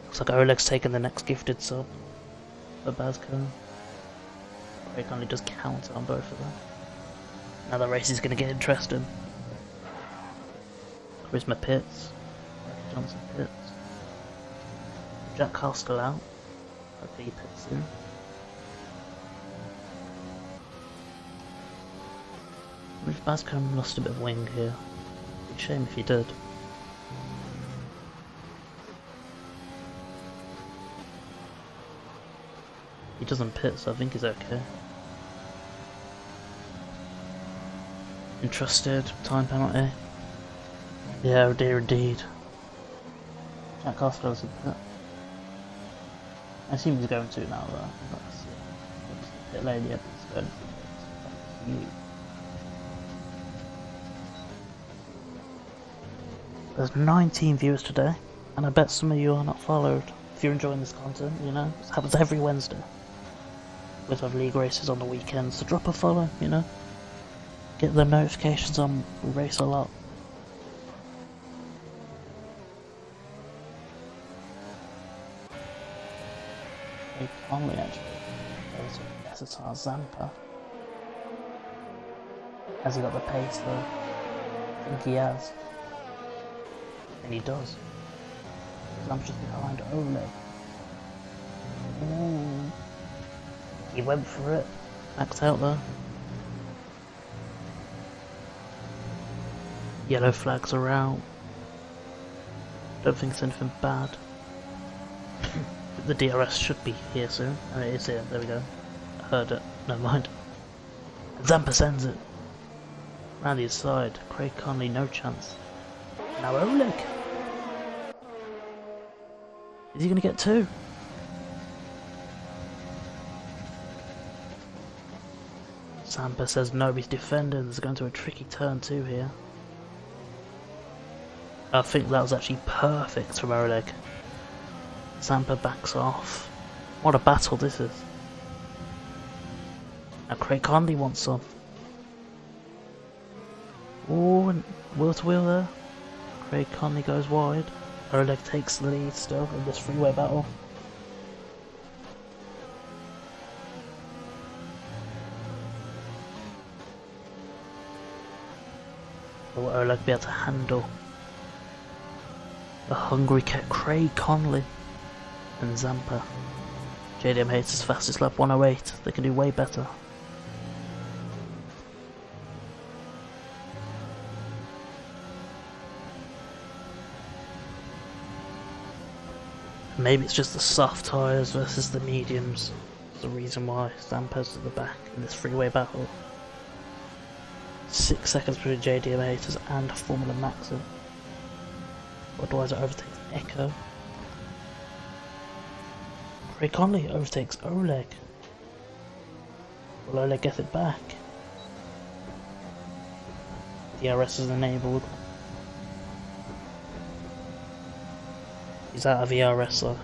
Looks like Oleg's taking the next gifted sub for Bascombe. Very kindly does counter on both of them. Now the race is going to get interesting. Charisma pits. Johnson pits. Jack Carl still out. Hopefully he pits soon. If Bascombe lost a bit of wing here. Big shame if he did. He doesn't pit, so I think he's okay. Entrusted, time penalty. Yeah, oh dear indeed. Jack Carl goes in pit. I assume he's going to now though. Let's see. Pit lane, yep, he's going to pit. There's 19 viewers today, and I bet some of you are not followed. If you're enjoying this content, you know, it happens every Wednesday. We have league races on the weekends, so drop a follow, you know. Get them notifications on, we race a lot. Hey, Conley actually, there's a SSR Zampa. Has he got the pace though? I think he has. And he does. I'm just behind Oleg. Ooh. He went for it. Maxed out there. Yellow flags are out. Don't think it's anything bad. The DRS should be here soon. Oh, it is here. There we go. I heard it. Never mind. Zampa sends it. Round the side. Craig Conley, no chance. Now Oleg. Is he going to get two? Zampa says no, he's defending. There's going to a tricky turn two here. I think that was actually perfect from Oleg. Zampa backs off. What a battle this is. Now Craig Conley wants some. Oh, and wheel to wheel there. Craig Conley goes wide. Oleg takes the lead still in this freeway battle. Will Oleg be able to handle the hungry Craig Conley and Zampa? JDM Haters fastest lap 108. They can do way better. Maybe it's just the soft tyres versus the mediums. That's the reason why Zampa's at the back in this freeway battle. 6 seconds between JDM Haters and Formula Maxim. Budweiser overtakes Echo. Craig Conley overtakes Oleg. Will Oleg get it back? DRS is enabled. He's out of ERS though.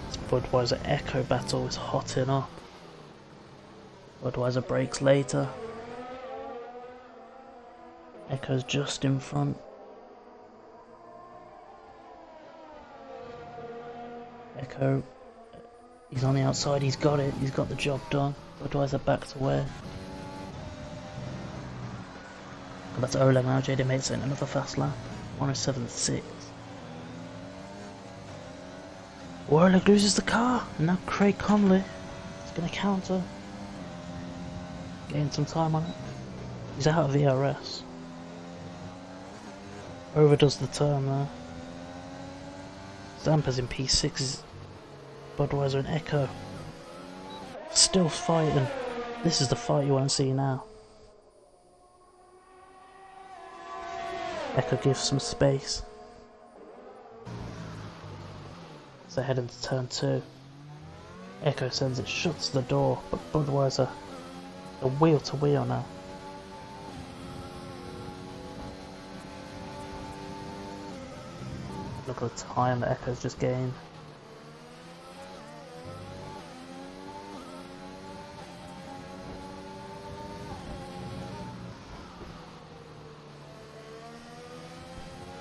This Budweiser Echo battle is hotting up. Budweiser breaks later. Echo's just in front. Echo, he's on the outside, he's got it, he's got the job done. Budweiser backed away. But that's Oleg now, JD Mates in another fast lap. 107.6. Oleg loses the car, and now Craig Conley is going to counter. Gain some time on it. He's out of the RS. Overdoes the turn there. Zampa's in P6, Budweiser and Echo. Still fighting. This is the fight you want to see now. Echo gives some space. So head into turn 2. Echo sends it, shuts the door, but Budweiser a wheel to wheel now. Look at the time that Echo's just gained.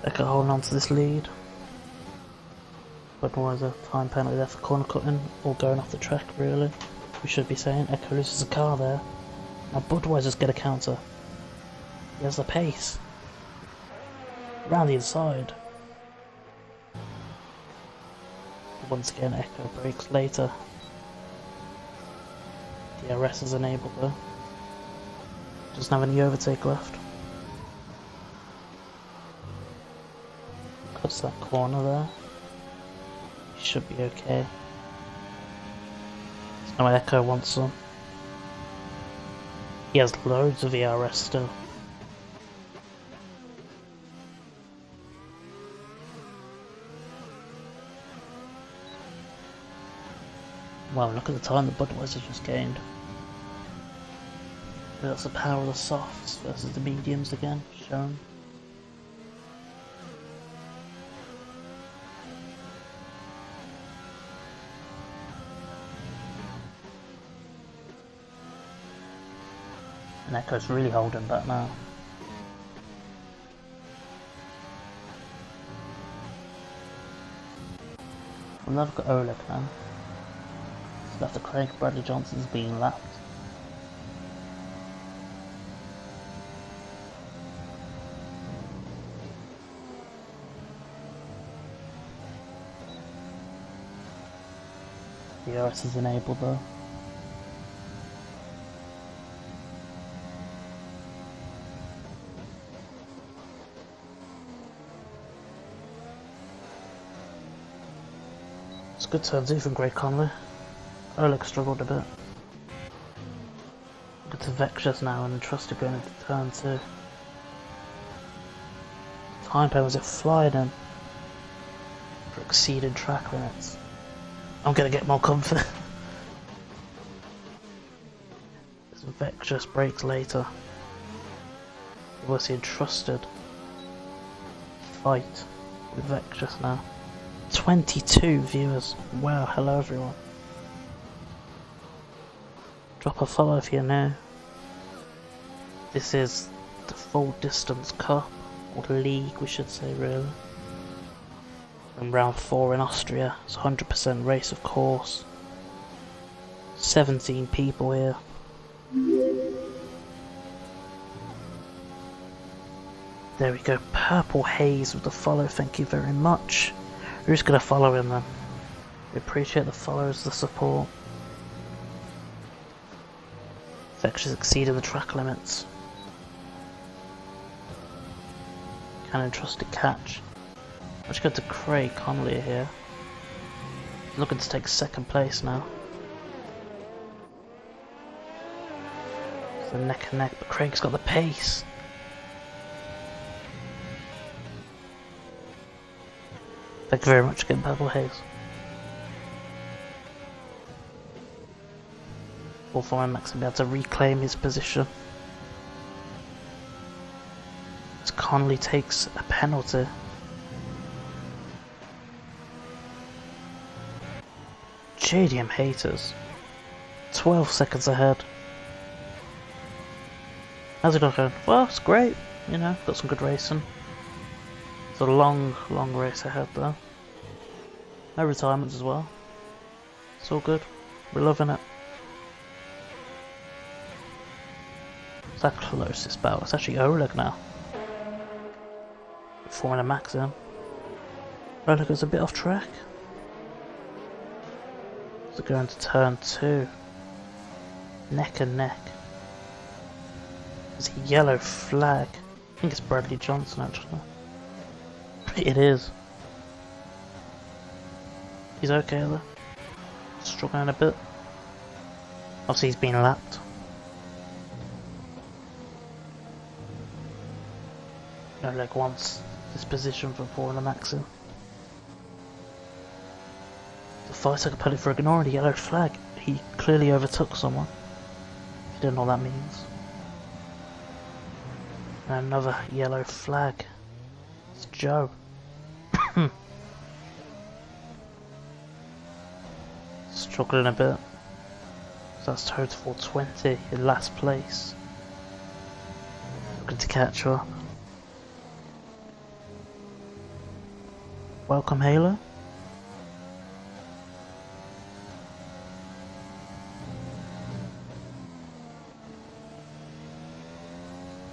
Echo holding on to this lead. Budweiser, time penalty there for corner cutting, or going off the track really. We should be saying. Echo loses a car there. Now Budweiser's get a counter. He has the pace. Round the inside. Once again Echo brakes later. DRS is enabled though. Doesn't have any overtake left. Cuts that corner there. He should be okay. So now Echo wants some. He has loads of ERS still. Wow, look at the time that Budweiser just gained. That's the power of the softs versus the mediums again, shown. And Echo's really holding back now. And then I've got Oleg now. So after Craig, Bradley Johnson's being lapped. The RS is enabled though. It's a good turn 2 from Craig Conley. Oleg struggled a bit. Good to Vexus now and trusted going into turn 2. Time pen was it flying in for exceeding track limits. I'm gonna get more comfort. Vexus brakes later. He was entrusted. Fight with Vexus now. 22 viewers. Wow, hello everyone. Drop a follow if you're new. This is the full distance cup, or league we should say really. In round 4 in Austria, it's 100% race of course. 17 people here. There we go, Purple Haze with the follow, thank you very much. Who's gonna follow him then? We appreciate the follows, the support. Vexus exceeded the track limits. Can entrust a catch. Let's go to Craig Conley here. He's looking to take second place now. It's a neck and neck, but Craig's got the pace. Thank you very much again, Purple Haze. All for Max will be able to reclaim his position. As Conley takes a penalty. JDM haters. 12 seconds ahead. How's it going? Well, it's great. you know, got some good racing. It's a long, long race ahead though. No retirements as well. It's all good. We're loving it. It's that closest battle. It's actually Oleg now. Forming a max in. Oleg is a bit off track. So going to turn 2. Neck and neck. There's a yellow flag. I think it's Bradley Johnson actually. It is. He's okay though. Struggling a bit. Obviously he's been lapped. Oleg wants this position for Formula Maxim. The 5-second penalty for ignoring the yellow flag. He clearly overtook someone. If you don't know what that means. And another yellow flag. It's Joe. Struggling a bit. So that's total 420 in last place. Looking to catch up. Welcome, Halo.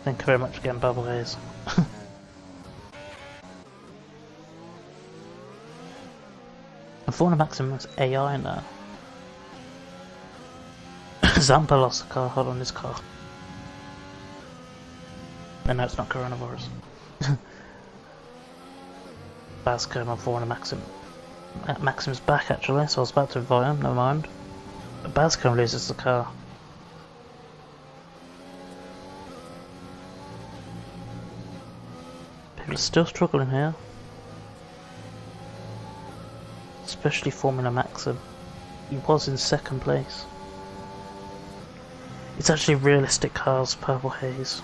Thank you very much again, Bubble Haze. And Fauna Maximus AI now. Zampa lost the car, hold on his car. And no, it's not coronavirus. Bascom on Fauna Maxim. Maxim's back actually, so I was about to invite him, never mind. But Bascom loses the car. People are still struggling here. Especially Formula Maxim. He was in second place. It's actually realistic cars, Purple Haze.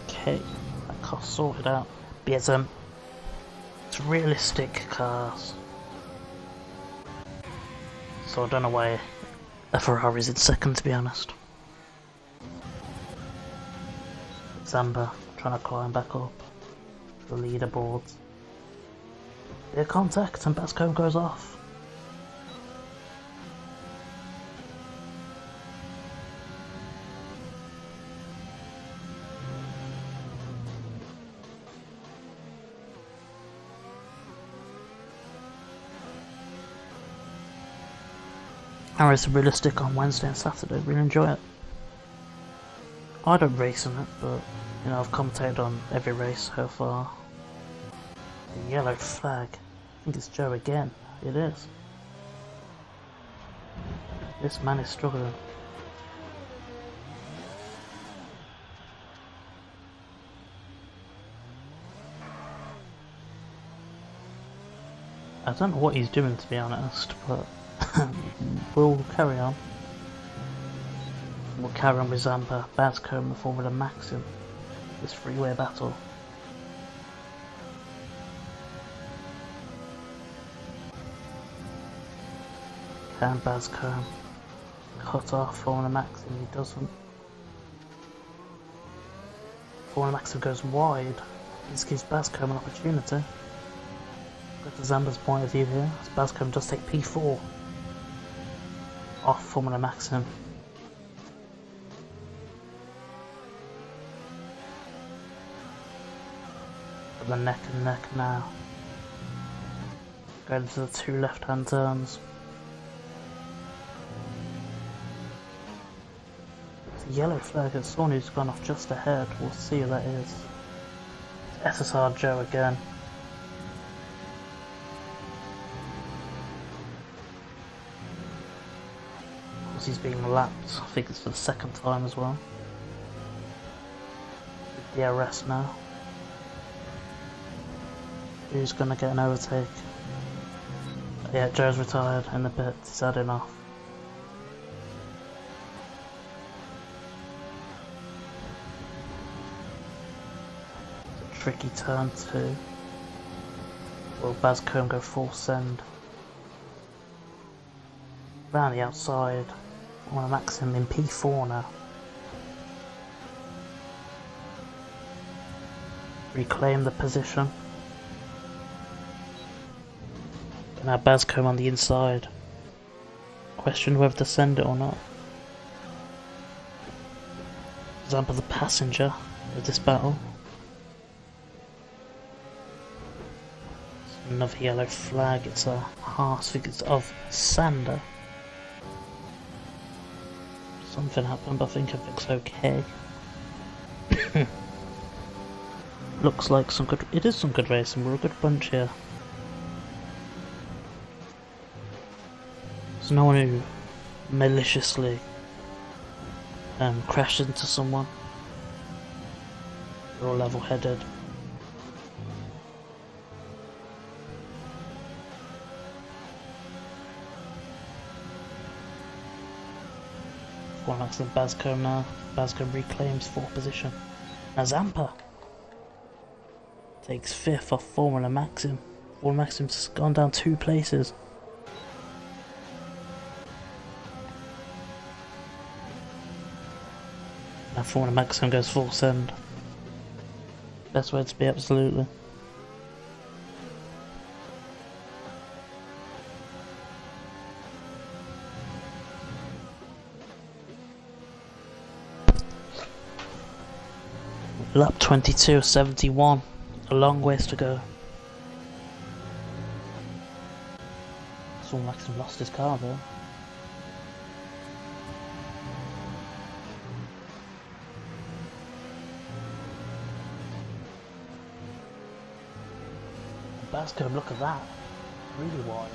Okay, that car's sorted out. But yeah, it's realistic cars. So I don't know why a Ferrari's in second, to be honest. Zamba trying to climb back up the leaderboards. Their contact and Bascom goes off. I race realistic on Wednesday and Saturday, really enjoy it. I don't race in it, but you know, I've commentated on every race so far. The yellow flag. I think it's Joe again. It is. This man is struggling. I don't know what he's doing, to be honest, but we'll carry on. We'll carry on with Zampa, Bascom, the Formula Maxim. This freeway battle. Can Bascom cut off Formula Maxim? He doesn't. Formula Maxim goes wide. This gives Bascom an opportunity. Go to Zamba's point of view here, as Bascom does take P4 off Formula Maxim. But the neck and neck now. Going to the 2 left-hand turns. The yellow flag is someone who's gone off just ahead. We'll see who that is. It's SSR Joe again. He's being lapped. I think it's for the second time as well. With DRS now. Who's gonna get an overtake? Yeah, Joe's retired in the pit. He's heading off. It's a tricky turn 2. Will Bascombe go full send? Round the outside. I want to max him in P4 now. Reclaim the position. Now Bascombe on the inside. Question whether to send it or not. For example, the passenger of this battle. Another yellow flag, it's a heart, I think it's of Sander. Something happened, but I think everything's okay. Looks like some good, it is some good racing, we're a good bunch here. There's no one who maliciously crashed into someone. We're all level-headed. One looks at Bascombe now. Bascombe reclaims 4th position. Now Zampa takes 5th off Formula Maxim. Formula Maxim's gone down 2 places. Now Formula Maxim goes full send. Best way to be, absolutely. Lap 22.71, a long ways to go. Someone Maxim lost his car though. Bascombe, look at that, really wide.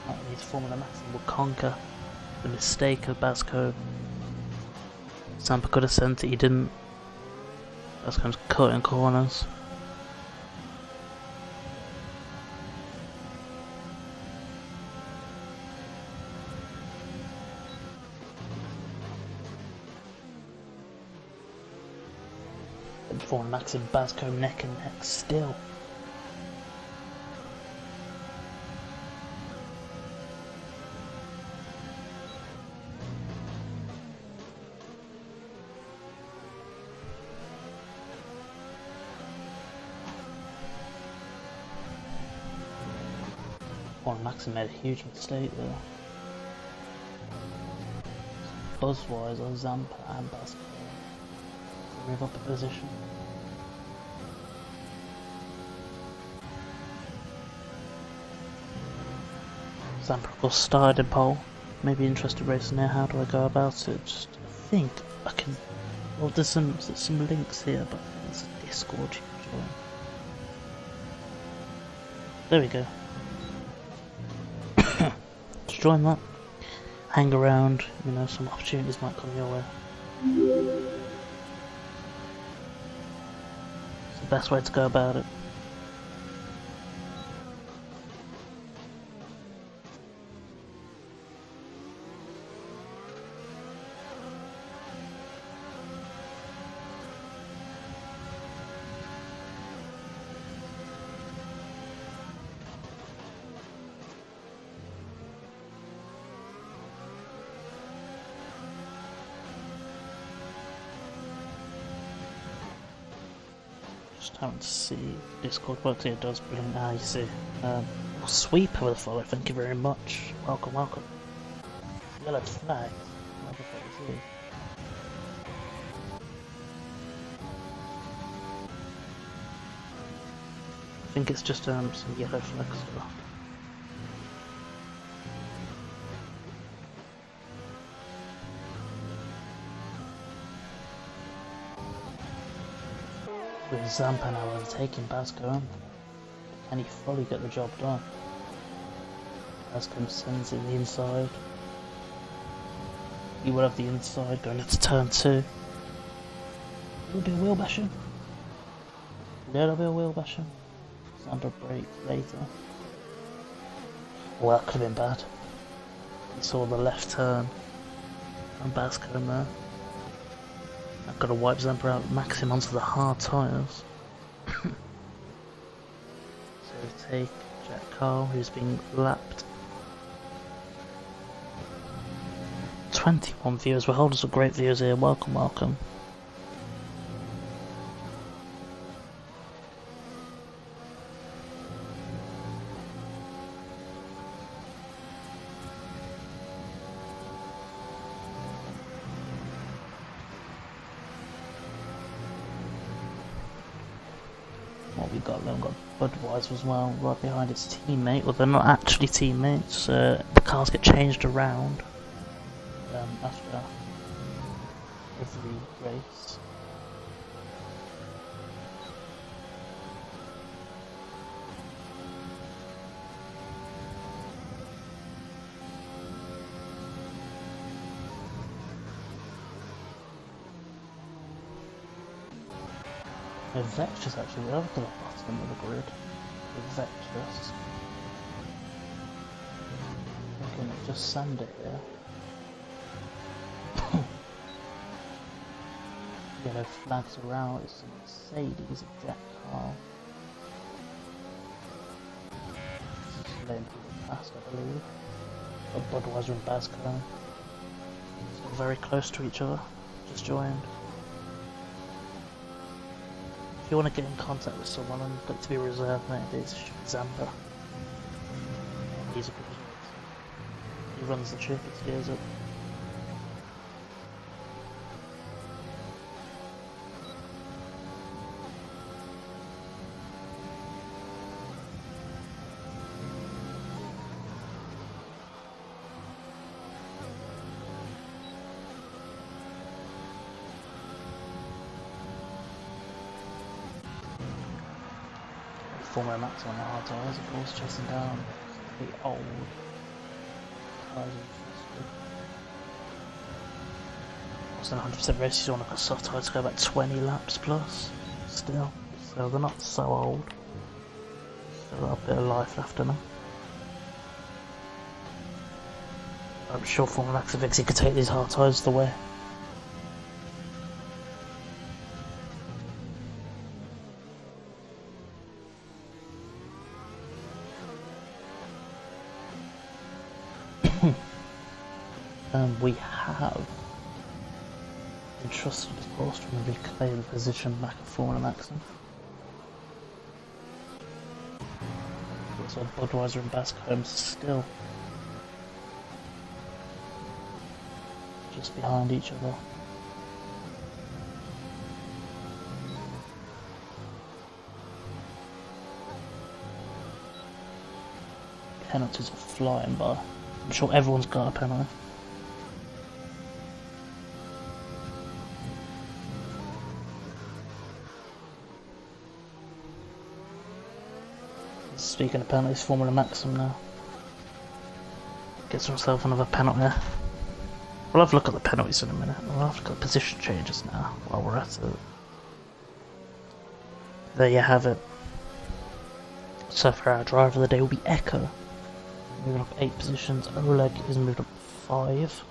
That means Formula Maxim will conquer the mistake of Bascombe. Zampa could have sent it, he didn't. Bascombe's cutting corners. And for Maxim, Bascombe neck and neck still. Maxim made a huge mistake there. Buzz-wise on Zampa and Bascombe to move up a position. Zampa will start in pole. Maybe interested racing there. How do I go about it? Just I think I can. Well, there's some links here, but there's a Discord you can join. There we go. Join that, hang around, you know, some opportunities might come your way. It's the best way to go about it. Having to see Discord works here, it does brilliant. Ah, you see. Sweeper with a follow, thank you very much. Welcome, welcome. Yellow flag. What the fuck is this? I think it's just some yellow flag stuff. With Zampa now overtaking Bascombe, can he fully get the job done? Bascombe sends it the inside. He will have the inside going into turn 2. Will be a wheel bashing. There'll be a wheel bashing. Zampa break later. Well, that could have been bad. He saw the left turn and Bascombe there. I've got to wipe Zampa out, max him onto the hard tyres. So he take Jack Carl, who's being lapped. 21 viewers. We're holding some great viewers here. Welcome, welcome. What we got? We've got Budweiser as well, right behind its teammate. Well, they're not actually teammates. The cars get changed around after every race. The Vectors actually over to the bottom of the grid. The Vectors. I can just send it here. Yellow flags around. It's a Mercedes, a Jack Carl. This is letting people past, I believe. But Budweiser and Basco. Still very close to each other. Just joined. If you want to get in contact with someone and look to be reserved, mate, it's Zampa. He's a good one. He runs the ship, it steers it. Formula Max on the hard tyres, of course, chasing down the old tyres. Wasn't 100% races on a soft tyres to go about 20 laps plus still, so they're not so old. Still got a bit of life left in them. I'm sure Formula Max eventually could take these hard tyres the way. We have entrusted of course to reclaim the position back at Formula Maxim. So Budweiser and Bascombe still just behind each other. Penalties are flying by. I'm sure everyone's got a penalty. Speaking of penalties, Formula Maxim now gets himself another penalty. We'll have a look at the penalties in a minute. We'll have to look at position changes now while we're at it. There you have it. So for our driver of the day will be Echo, moving up 8 positions. Oleg is moved up 5.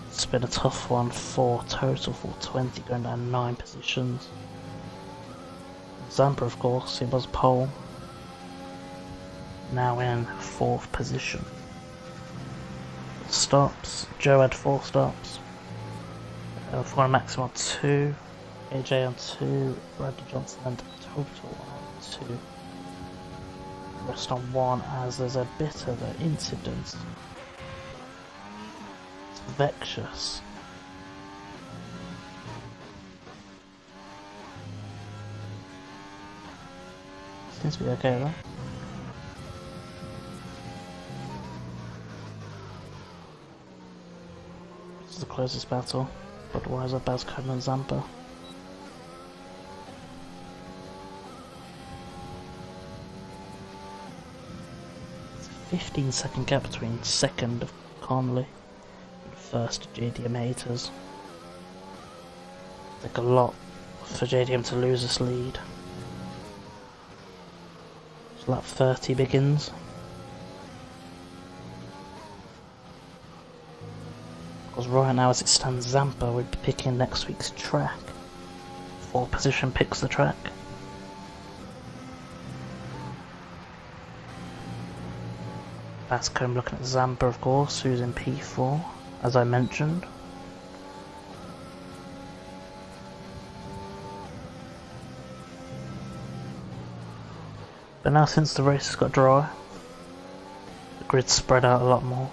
It's been a tough one, 4 total, 420, going down 9 positions. Zampa, of course, he was pole, now in 4th position. Stops, Joe had 4 stops. Formula Maxim on 2, AJ on 2, Bradley Johnson and total on 2. Rest on 1 as there's a bit of an incident. It's vexatious. Seems to be okay though. This is the closest battle. Budweiser, Bascombe and Zampa. It's a 15-second gap between 2nd of Connolly and 1st JDM Haters. Take a lot for JDM to lose this lead. Lap 30 begins. Because right now as it stands, Zampa will be picking next week's track. 4th position picks the track. Bascombe looking at Zampa, of course, who's in P4, as I mentioned. But now since the race has got dry, the grid's spread out a lot more.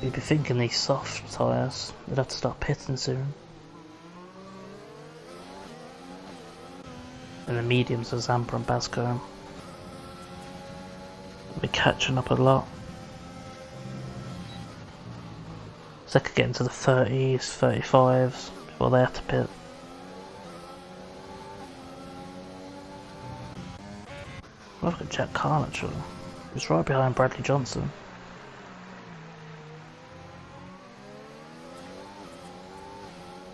You'd be thinking these soft tyres, they'd have to start pitting soon. And the mediums are Zampa and Bascombe. They'll be catching up a lot. So they could get into the 30s, 35s before they have to pit. Look at Jack Carl actually. He's right behind Bradley Johnson.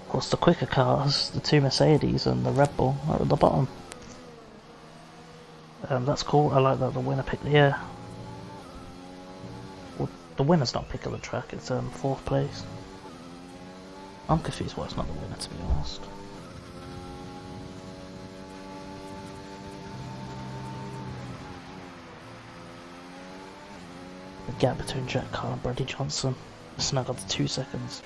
Of course, the quicker cars, the two Mercedes and the Red Bull, are at the bottom. That's cool. I like that the winner picked the air. Well, the winner's not picking the track, it's 4th place. I'm confused why it's not the winner, to be honest. The gap between Jack Carl and Bradley Johnson is now got to 2 seconds.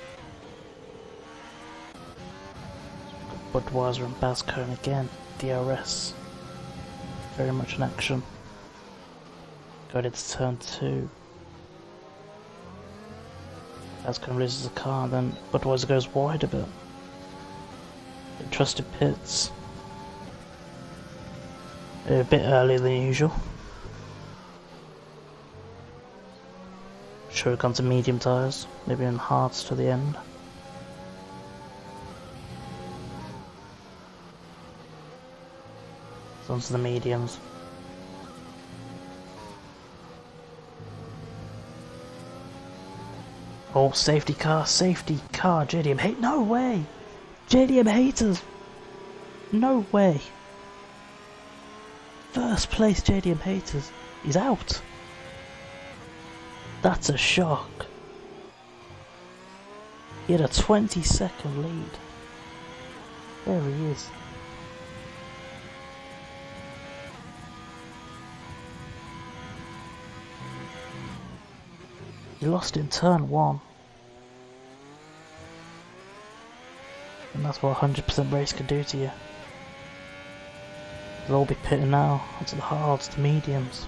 Budweiser and Bascombe again, DRS. Very much in action. Going into turn 2. Bascombe loses the car, then Budweiser goes wide a bit. Trusted pits. A bit earlier than usual. Sure, we've gone to medium tyres, maybe in hards to the end. So onto the mediums. Oh, safety car, JDM hate, no way! JDM haters! No way! First place JDM haters, he's out! That's a shock. He had a 20-second lead. There he is. He lost in turn 1. And that's what 100% race can do to you. They'll all be pitting now onto the hards, the mediums.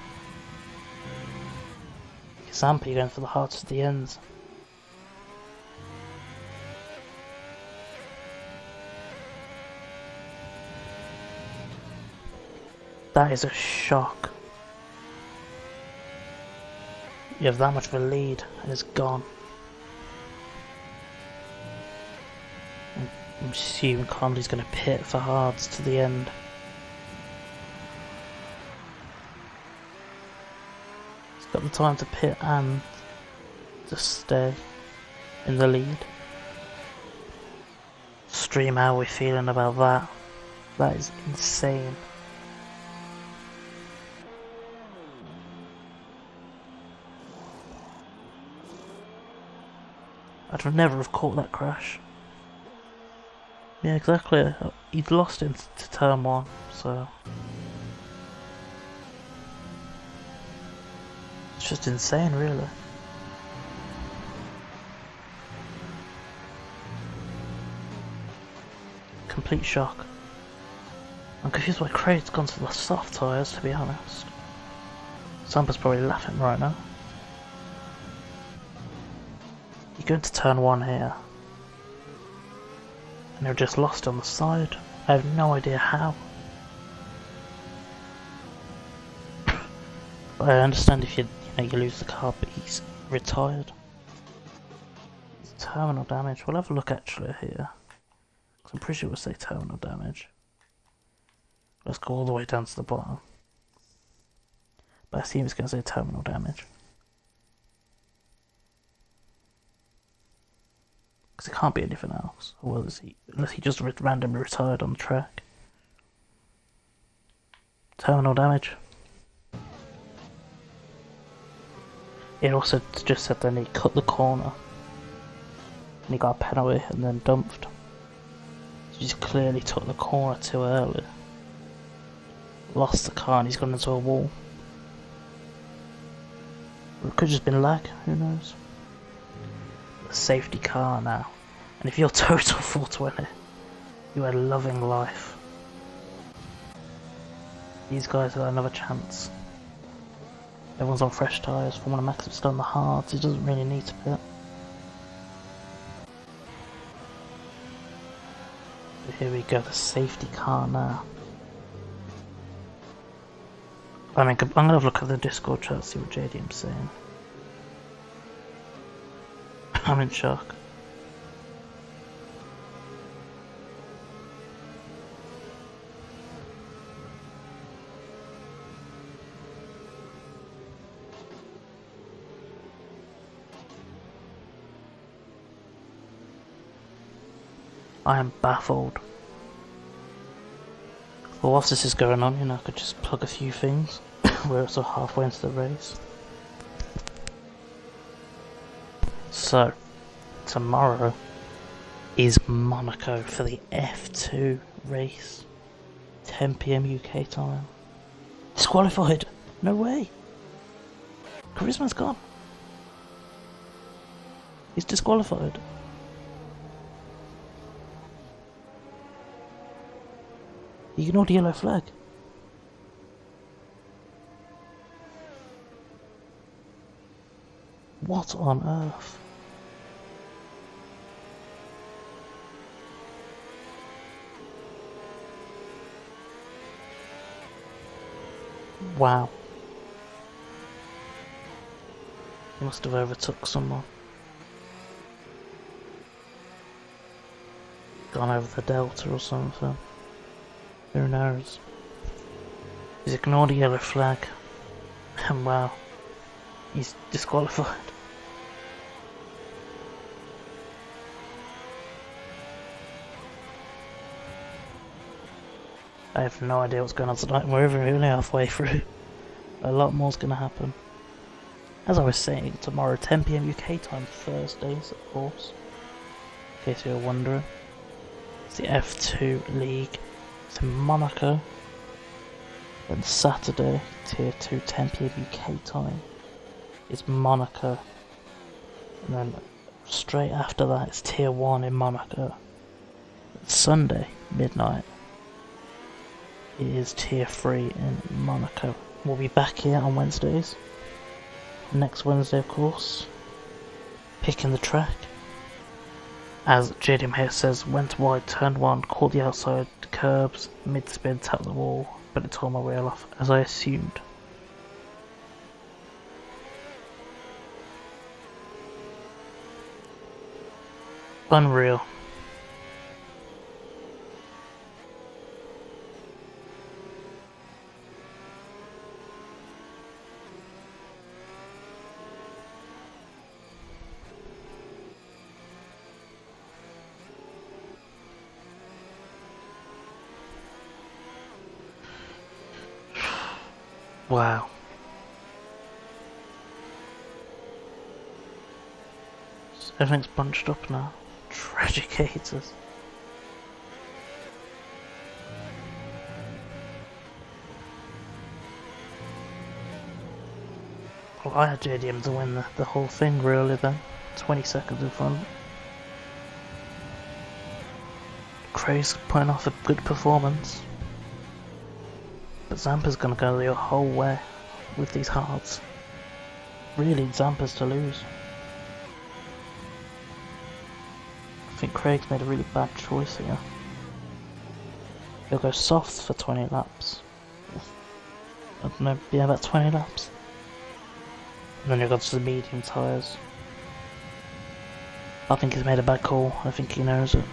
Zampa, you're going for the hards to the ends. That is a shock. You have that much of a lead and it's gone. I'm assuming Conley's going to pit for hards to the end. He's got the time to pit and to stay in the lead. Stream how we're feeling about that. That is insane. I'd never have caught that crash. Yeah, exactly. He'd lost into turn 1, so it's just insane, really. Complete shock. I'm confused why Craig's gone to the soft tyres, to be honest. Sampa's probably laughing right now. You go into turn 1 here, and they're just lost on the side. I have no idea how. But I understand if you lose the car, but he's retired. It's terminal damage. We'll have a look actually here. I'm pretty sure we'll say terminal damage. Let's go all the way down to the bottom. But I assume it's going to say terminal damage. Because it can't be anything else. Or well, unless he just randomly retired on the track. Terminal damage. It also just said then he cut the corner. And he got a penalty and then dumped. He's clearly took the corner too early. Lost the car and he's gone into a wall. Or it could have just been lag, who knows. The safety car now. And if you're total 420, you are loving life. These guys have got another chance. Everyone's on fresh tyres. Formula Max has done the hards. He doesn't really need to pit. But here we go, the safety car now. I mean, I'm gonna have a look at the Discord chat, see what JDM's saying. I'm in shock. I am baffled. Well, whilst this is going on, you know, I could just plug a few things. We're sort of halfway into the race. So, tomorrow is Monaco for the F2 race. 10 PM UK time. Disqualified! No way! Charisma's gone. He's disqualified. He ignored the yellow flag. What on earth? Wow. He must have overtook someone. Gone over the delta or something. Who knows? He's ignored the yellow flag. And wow. He's disqualified. I have no idea what's going on tonight. We're only halfway through. A lot more's going to happen. As I was saying, tomorrow 10 PM UK time, Thursdays of course. In case you were wondering. It's the F2 League. It's in Monaco. Then Saturday, Tier 2, 10 PM UK time. It's Monaco. And then straight after that it's Tier 1 in Monaco. It's Sunday, midnight. It is Tier 3 in Monaco. We'll be back here on Wednesdays. Next Wednesday, of course. Picking the track. As JDM here says, went wide, turned one, caught the outside curbs, mid-spin, tapped the wall, but it tore my wheel off, as I assumed. Unreal. Wow. Everything's bunched up now. Tragic haters. Well, I had JDM to win the whole thing really then. 20 seconds in front. Craig's putting off a good performance. But Zampa's gonna go the whole way with these hards. Really, Zampa's to lose. I think Craig's made a really bad choice here. He'll go soft for 20 laps. I don't know, yeah, about 20 laps. And then he'll go to the medium tyres. I think he's made a bad call. I think he knows it.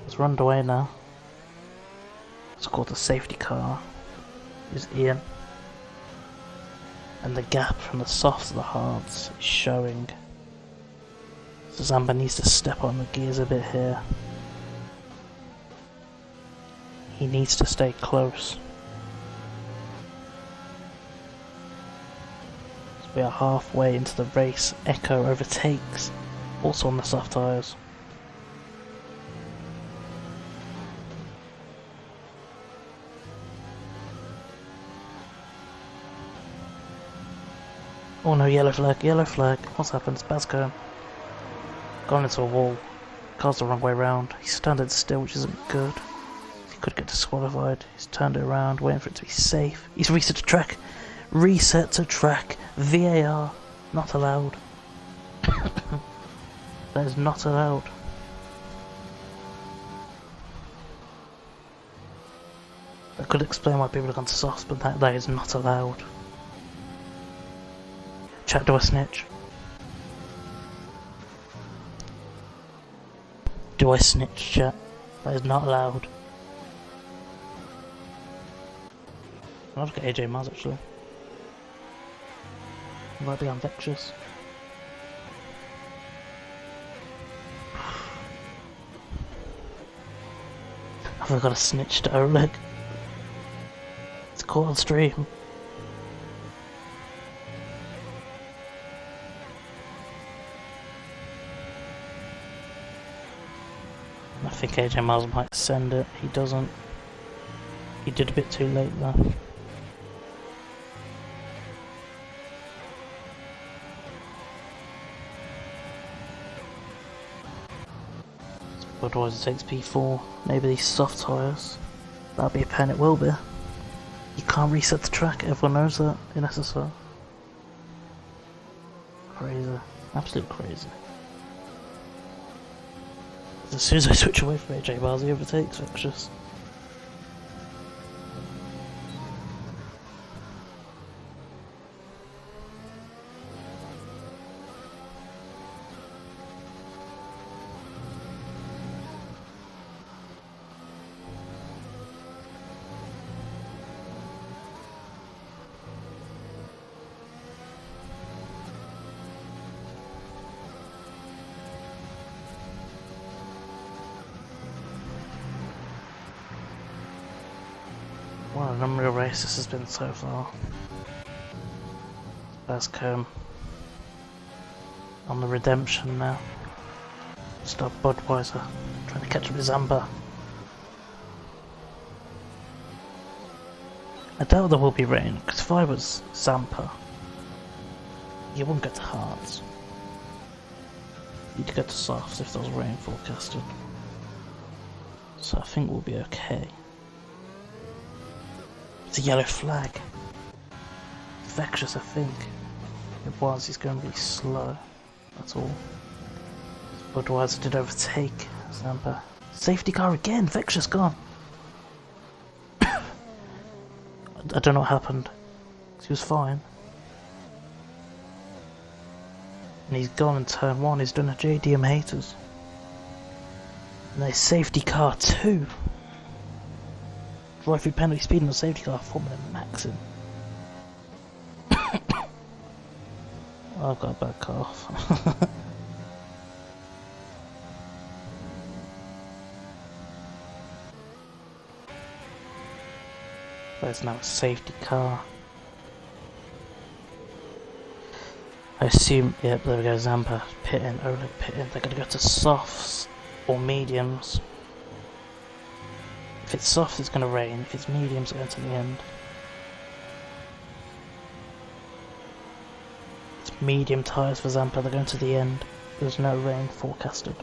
It's run away now. It's called the safety car. Is Ian. And the gap from the softs to the hards is showing. So Zampa needs to step on the gears a bit here. He needs to stay close. So we are halfway into the race. Echo overtakes, also on the soft tyres. Oh no, yellow flag, yellow flag. What's happened? Basco. Gone into a wall. Car's the wrong way round. He's standing still, which isn't good. He could get disqualified. He's turned it around, waiting for it to be safe. He's reset to track. Reset to track. VAR. Not allowed. That is not allowed. That could explain why people have gone to softs, but that is not allowed. Chat, do I snitch? Do I snitch, chat? That is not allowed. I'll look at AJ Miles actually. He might be infectious. I've got a snitch to Oleg. It's caught on stream. I think AJ Miles might send it. He doesn't. He did a bit too late though. Budweiser takes P4. Maybe these soft tyres. That'll be a pen, it will be. You can't reset the track, everyone knows that in SSR. Crazy. Absolute crazy. As soon as I switch away from AJ Miles, he overtakes Vexus. What an unreal race this has been so far. Bascombe on the redemption now. Stop Budweiser trying to catch up with Zampa. I doubt there will be rain, because if I was Zampa, you wouldn't get to Hearts. You'd get to Softs if there was rain forecasted. So I think we'll be okay. It's a yellow flag. Vexus, I think. It was, he's going really slow. That's all. Budweiser did overtake Zampa. Safety car again! Vexus gone! I don't know what happened. He was fine. And he's gone in turn 1, he's done a JDM haters. And there's safety car 2. Drive through penalty speed on the safety car, forming a maxim. I've got a bad cough. There's now a safety car. I assume, yep, there we go, Zampa pitting, Oleg pitting. They're going to go to softs or mediums. If it's soft, it's going to rain. If it's mediums, it's going to the end. It's medium tyres for Zampa, they're going to the end. There's no rain forecasted.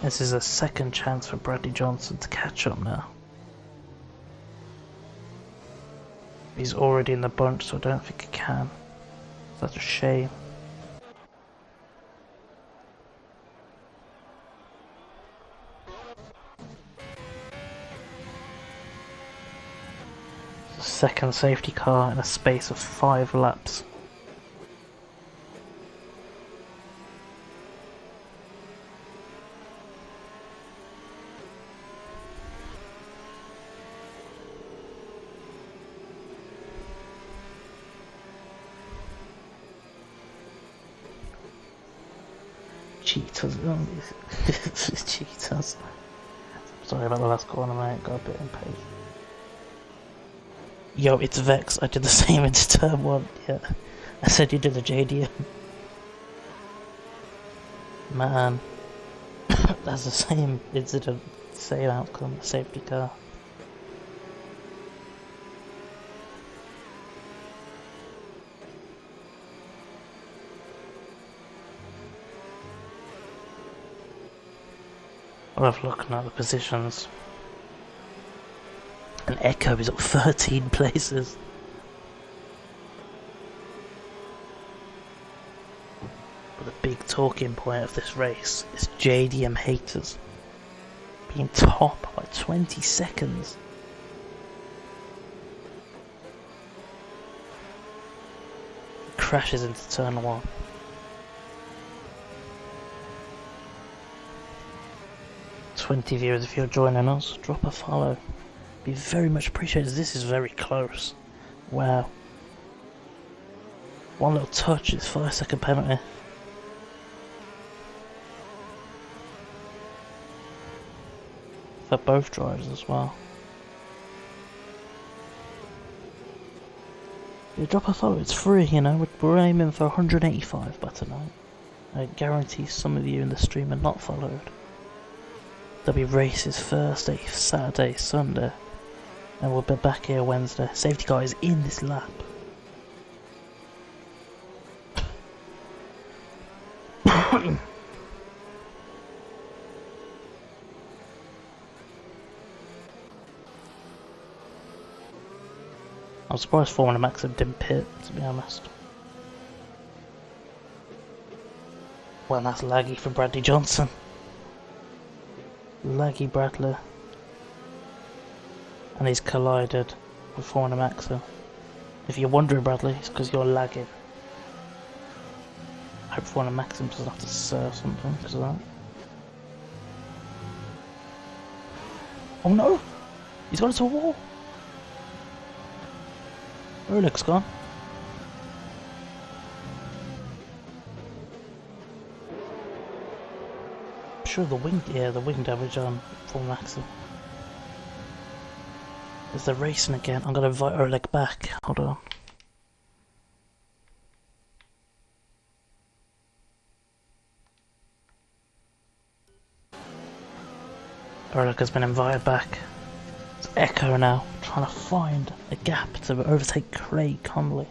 This is a second chance for Bradley Johnson to catch up now. He's already in the bunch, so I don't think he can. That's a shame. Second safety car in a space of 5 laps. Cheaters, cheaters. Sorry about the last corner, mate, got a bit impatient. Yo, it's Vex, I did the same into turn 1, yeah. I said you did a JDM. Man. That's the same incident same outcome, a safety car. I'll have a look at the positions. And Echo is up 13 places. But the big talking point of this race is JDM haters being top by 20 seconds. He crashes into turn 1. "20 viewers, if you're joining us, drop a follow. Be very much appreciated. This is very close. Wow. One little touch is 5-second penalty. For both drivers as well. Yeah, drop a follow, it's free, you know, we're aiming for 185 by tonight. I guarantee some of you in the stream are not followed. There'll be races Thursday, Saturday, Sunday, and we'll be back here Wednesday. Safety car is in this lap. I'm surprised Formula Maxim didn't pit, to be honest. Well, that's laggy for Bradley Johnson. Laggy Bradley. And he's collided with Formula Maxim. If you're wondering, Bradley, it's because you're lagging. I hope Formula Maxim doesn't have to serve something because of that. Oh no! He's got into a wall! Rolex gone. I'm sure the wing damage on Formula Maxim. Is they're racing again. I'm gonna invite Oleg back. Hold on. Oleg has been invited back. It's Echo now, trying to find a gap to overtake Craig Conley.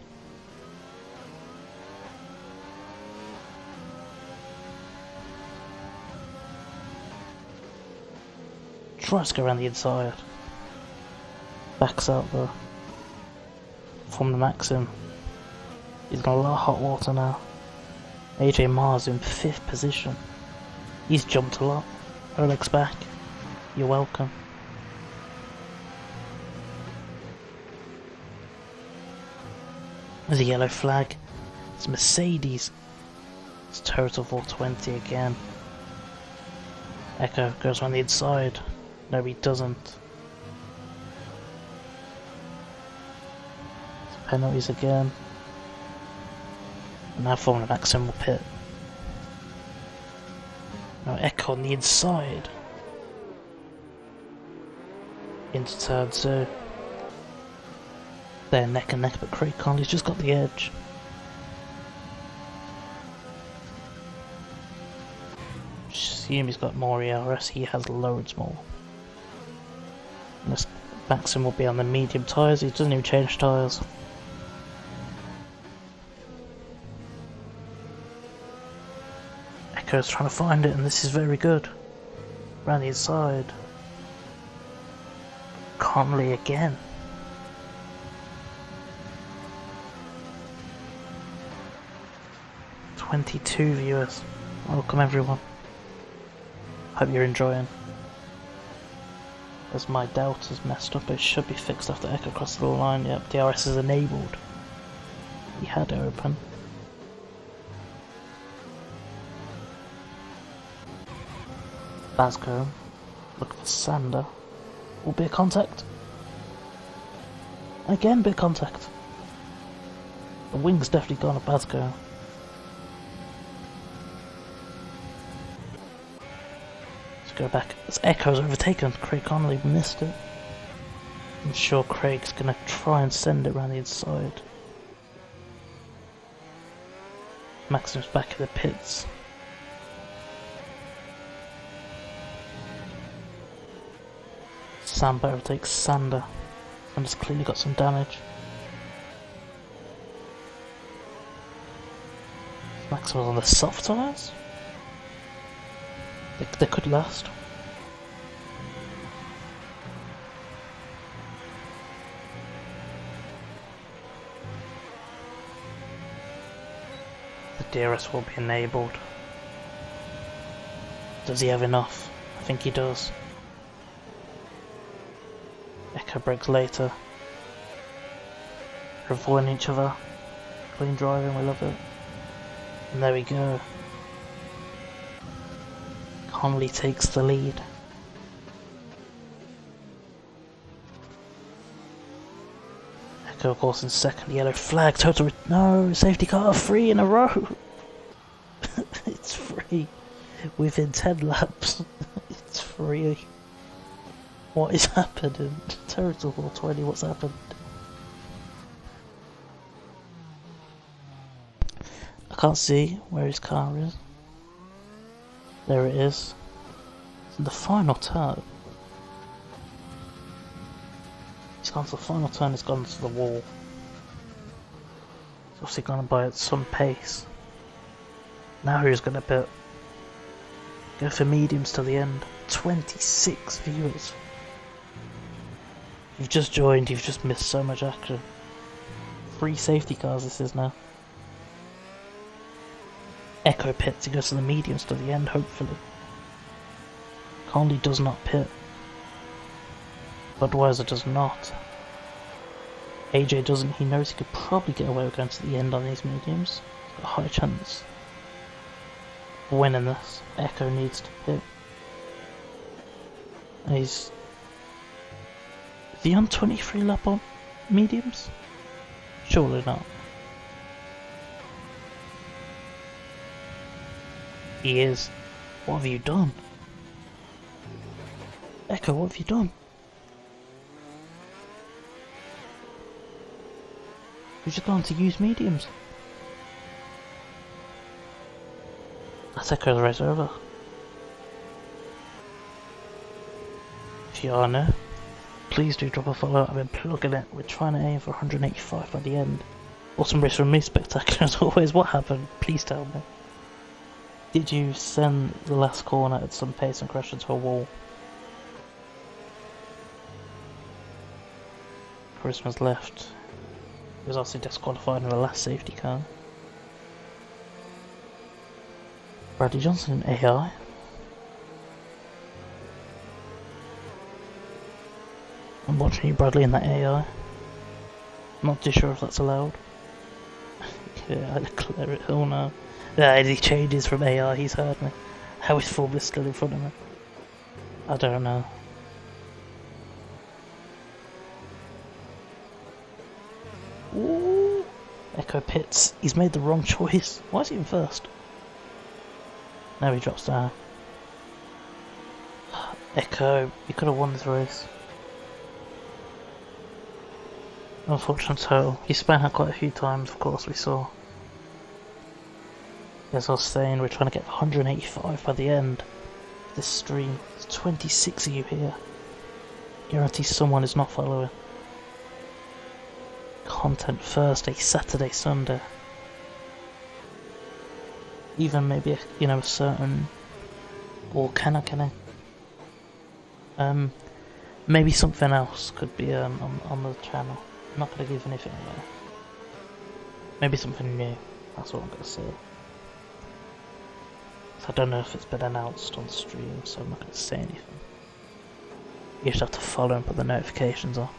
Tries to go around the inside. Backs out though. From the Maxim. He's got a lot of hot water now. AJ Mars in 5th position. He's jumped a lot. Oleg's back. You're welcome. There's a yellow flag. It's Mercedes. It's total 420 again. Echo goes around the inside. No, he doesn't. Penalties again. And now Formula Maxim will pit. Now Echo on the inside. Into turn 2. They're neck and neck, but Craig Conley's just got the edge. Assume he's got more ERS, he has loads more. And this Maxim will be on the medium tyres, he doesn't even change tyres. Echo's trying to find it, and this is very good. Around the inside. Conley again. "22 viewers. Welcome everyone. Hope you're enjoying. As my delta's messed up, it should be fixed after Echo crosses the line. Yep, DRS is enabled. He had it open. Basco. Look for Sander. Will be a contact. Again, bit of contact. The wing's definitely gone at Basco. Let's go back. As Echo's overtaken, Craig Conley missed it. I'm sure Craig's gonna try and send it around the inside. Maxim's back in the pits. Samba overtakes Sander. Sander's clearly got some damage. Maximus on the soft tyres? They could last. The DRS will be enabled. Does he have enough? I think he does. Echo brakes later. They're avoiding each other. Clean driving, we love it. And there we go. Conley takes the lead. Echo, of course, in second. Yellow flag. Total. No! Safety car. 3 in a row! It's free. Within 10 laps. It's free. What is happening? Total 420, what's happened? I can't see where his car is. There it is. So the final turn. He's gone to the final turn, he's gone to the wall. He's obviously gone by at some pace. Now he's going to go for mediums to the end. 26 viewers. You've just joined, you've just missed so much action. 3 safety cars this is now. Echo pits, he goes to the mediums to the end, hopefully. Conley does not pit. Budweiser does not. AJ doesn't, he knows he could probably get away with going to the end on these mediums. He's got a high chance of winning this. Echo needs to pit. And is he on 23 lap on mediums? Surely not. He is. What have you done? Echo, what have you done? You've just gone to use mediums. That's Echo's race over. If you are new, please do drop a follow. I've been plugging it. We're trying to aim for 185 by the end. Awesome race from me, spectacular as always. What happened? Please tell me. Did you send the last corner at some pace and crash into a wall? Charisma's left. He was also disqualified in the last safety car. Bradley Johnson in AI. I'm watching you, Bradley, in that AI. I'm not too sure if that's allowed. Yeah, I declare it. Oh no. Yeah, he changes from AI, he's heard me. How is Formula still in front of me? I don't know. Ooh. Echo pits. He's made the wrong choice. Why is he in first? Now he drops down. Echo, you could have won this race. Unfortunate total. He spun out quite a few times, of course, we saw. As I was saying, we're trying to get 185 by the end of this stream. There's 26 of you here. Guarantee someone is not following. Content Thursday, Saturday, Sunday. Even maybe, a certain... Or can I? Maybe something else could be on the channel. I'm not going to give anything away. Maybe something new. That's what I'm going to say. I don't know if it's been announced on stream, so I'm not going to say anything. You just have to follow and put the notifications on.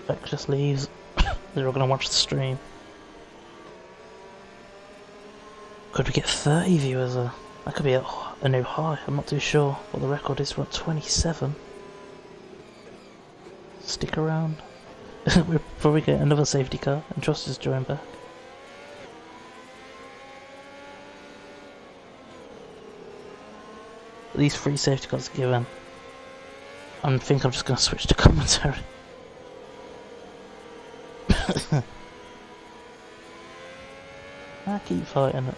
Beck just leaves. They're all going to watch the stream. Could we get 30 viewers? That could be a new high. I'm not too sure what the record is. We're at 27. Stick around. We'll probably get another safety car and Trust is joined back. These 3 safety cars are given. I think I'm just going to switch to commentary. I keep fighting it.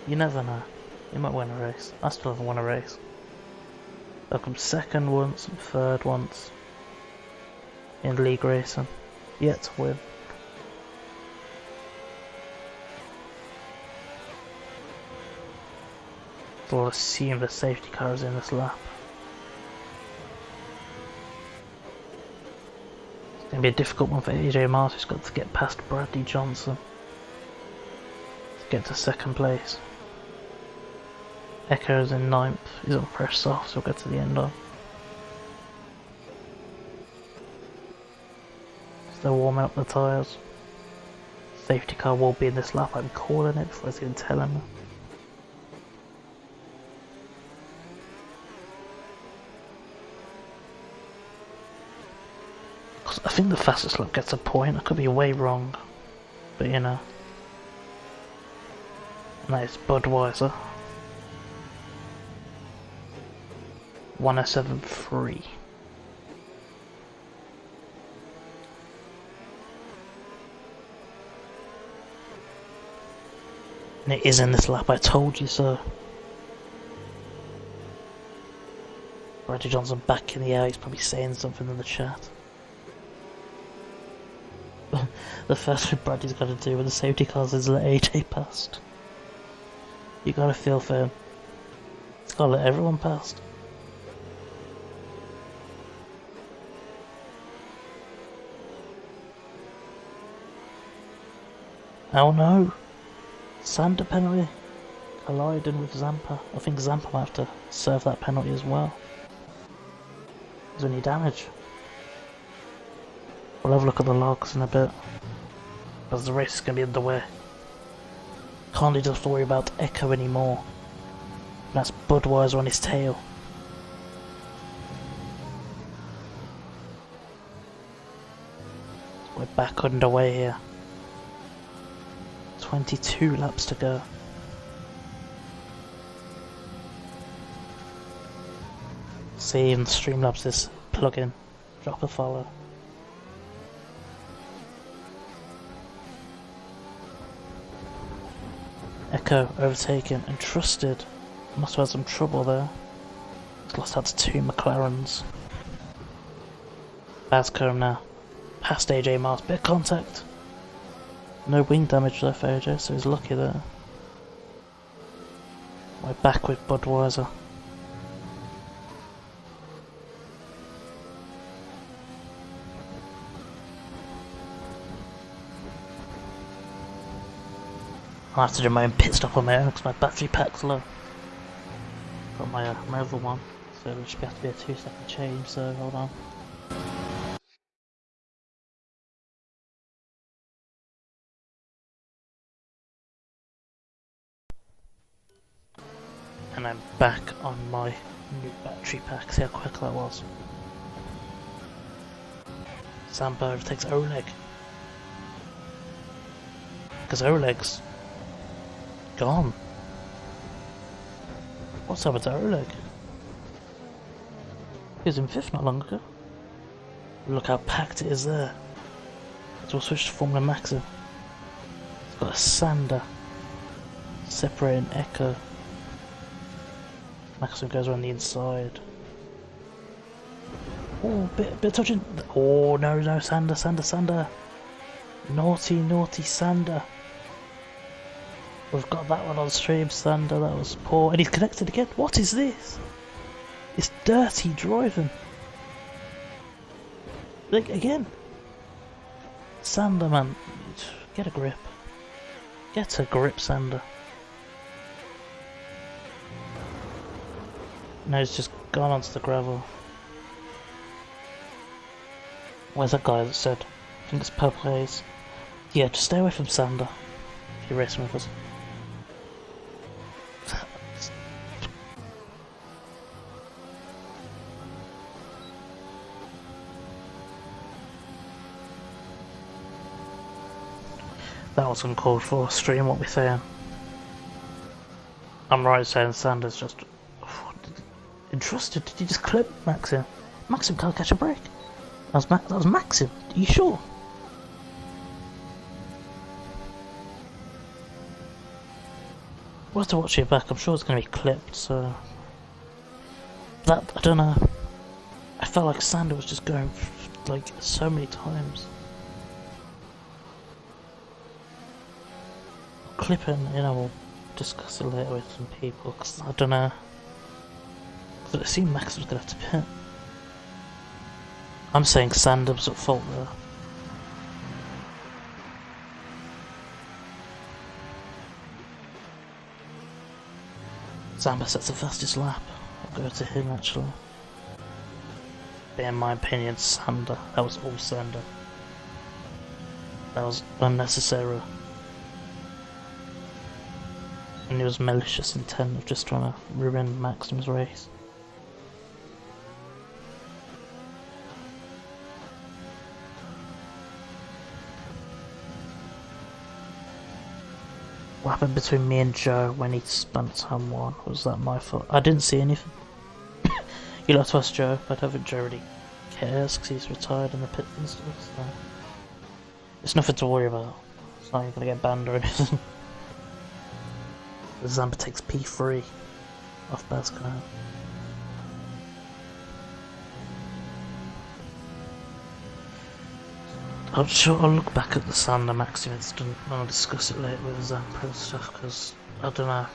You never know. He might win a race. I still haven't won a race. I've come second once and third once in league racing. Yet to win. So I'll assume the safety car is in this lap. It's going to be a difficult one for AJ Martin, who's got to get past Bradley Johnson to get to second place. Echo's in 9th, he's on fresh soft, so we'll get to the end on. Still warming up the tyres. Safety car will be in this lap, I'm calling it before it's even telling me. I think the fastest lap gets a point, I could be way wrong, but you know. And that is Budweiser. 107.3. And it is in this lap, I told you so. Bradley Johnson back in the air, he's probably saying something in the chat. The first thing Bradley's got to do with the safety cars is let AJ past. You gotta feel for him. He's gotta let everyone past. Oh no! Sander penalty. Colliding with Zampa. I think Zampa might have to serve that penalty as well. Is there any damage? We'll have a look at the logs in a bit. Because the race is going to be underway. Can't just have to worry about Echo anymore. That's Budweiser on his tail. We're back underway here. 22 laps to go. See, even Streamlabs is plug-in. Drop a follow. Echo overtaken and trusted. Must have had some trouble there. He's lost out to 2 McLarens. Bascombe now. Past AJ Mars. Bit of contact. No wing damage though for AJ, so he's lucky there. We're back with Budweiser. I'll have to do my own pit stop on my own because my battery pack's low. Got my my other one, so it'll just have to be a 2-second change, so hold on. And I'm back on my new battery pack, see how quick that was. Zampa overtakes Oleg. Because Oleg's gone. What's happened to Oleg? He was in 5th not long ago. Look how packed it is there. So we'll switch to Formula Maxim. It's got a sander separating Echo. Maxim goes around the inside. Oh, bit of touching. Oh no, Sander. Naughty Sander. We've got that one on stream, Sander, that was poor. And he's connected again. What is this? It's dirty driving. Like, again. Sander, man. Get a grip. Get a grip, Sander. No, he's just gone onto the gravel. Where's that guy that said? I think it's Purple Haze. Yeah, just stay away from Sander if you're racing with us. That was uncalled for. Stream, what we're saying. I'm right saying Sander's just entrusted. Did you just clip Maxim? Maxim can't catch a break. That was Maxim. Are you sure? We'll have to watch it back. I'm sure it's going to be clipped, so... That, I don't know. I felt like Sander was just going, like, so many times. Clip it, you know, we'll discuss it later with some people, because I don't know. Because it seemed Max was going to have to pit. I'm saying Sander was at fault there. Zampa sets the fastest lap. I'll go to him actually. But in my opinion, Sander. That was all Sander. That was unnecessary. And it was malicious intent of just trying to ruin Maxim's race. What happened between me and Joe when he spun turn 1? Was that my fault? I didn't see anything. You'll have to ask Joe, but I don't think Joe really cares because he's retired in the pit and stuff, so... It's nothing to worry about. It's not even going to get banned or anything. Zampa takes P3 off Basco. I'm sure I'll look back at the Sander Maxim incident and I'll discuss it later with Zampa and stuff, because I don't know.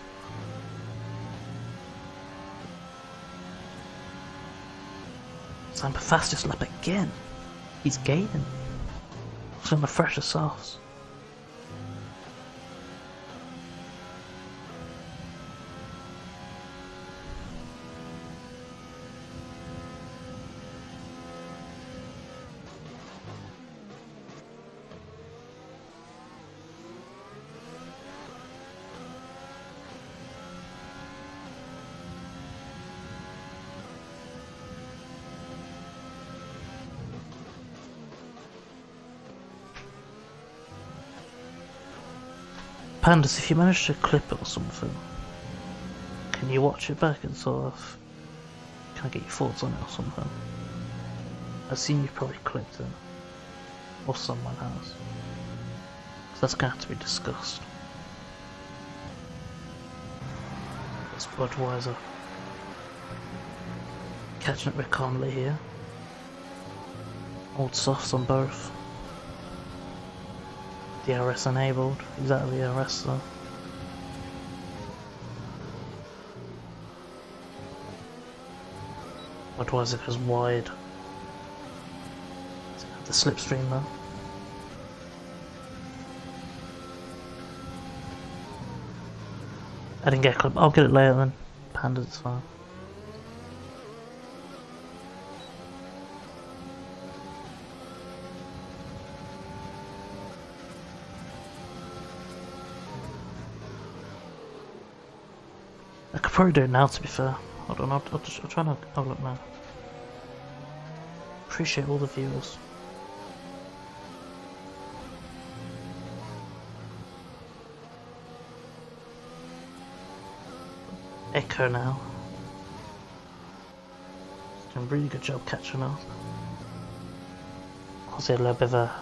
Zampa fastest lap again. He's gaining. He's on the fresher softs. Pandas, if you manage to clip it or something, can you watch it back and sort of... Can I get your thoughts on it or something? I've seen you've probably clipped it. Or someone has. So that's going to have to be discussed. It's Budweiser. Catching up with Conley here. Old softs on both. DRS enabled, exactly DRS though. Budweiser goes wide. The slipstream though. I didn't get a clip, I'll get it later then. Pandas, it's fine. I could probably do it now, to be fair. Hold on, I'll try and have a look now. Appreciate all the viewers. Echo now. Doing a really good job catching up. Caused a little bit of a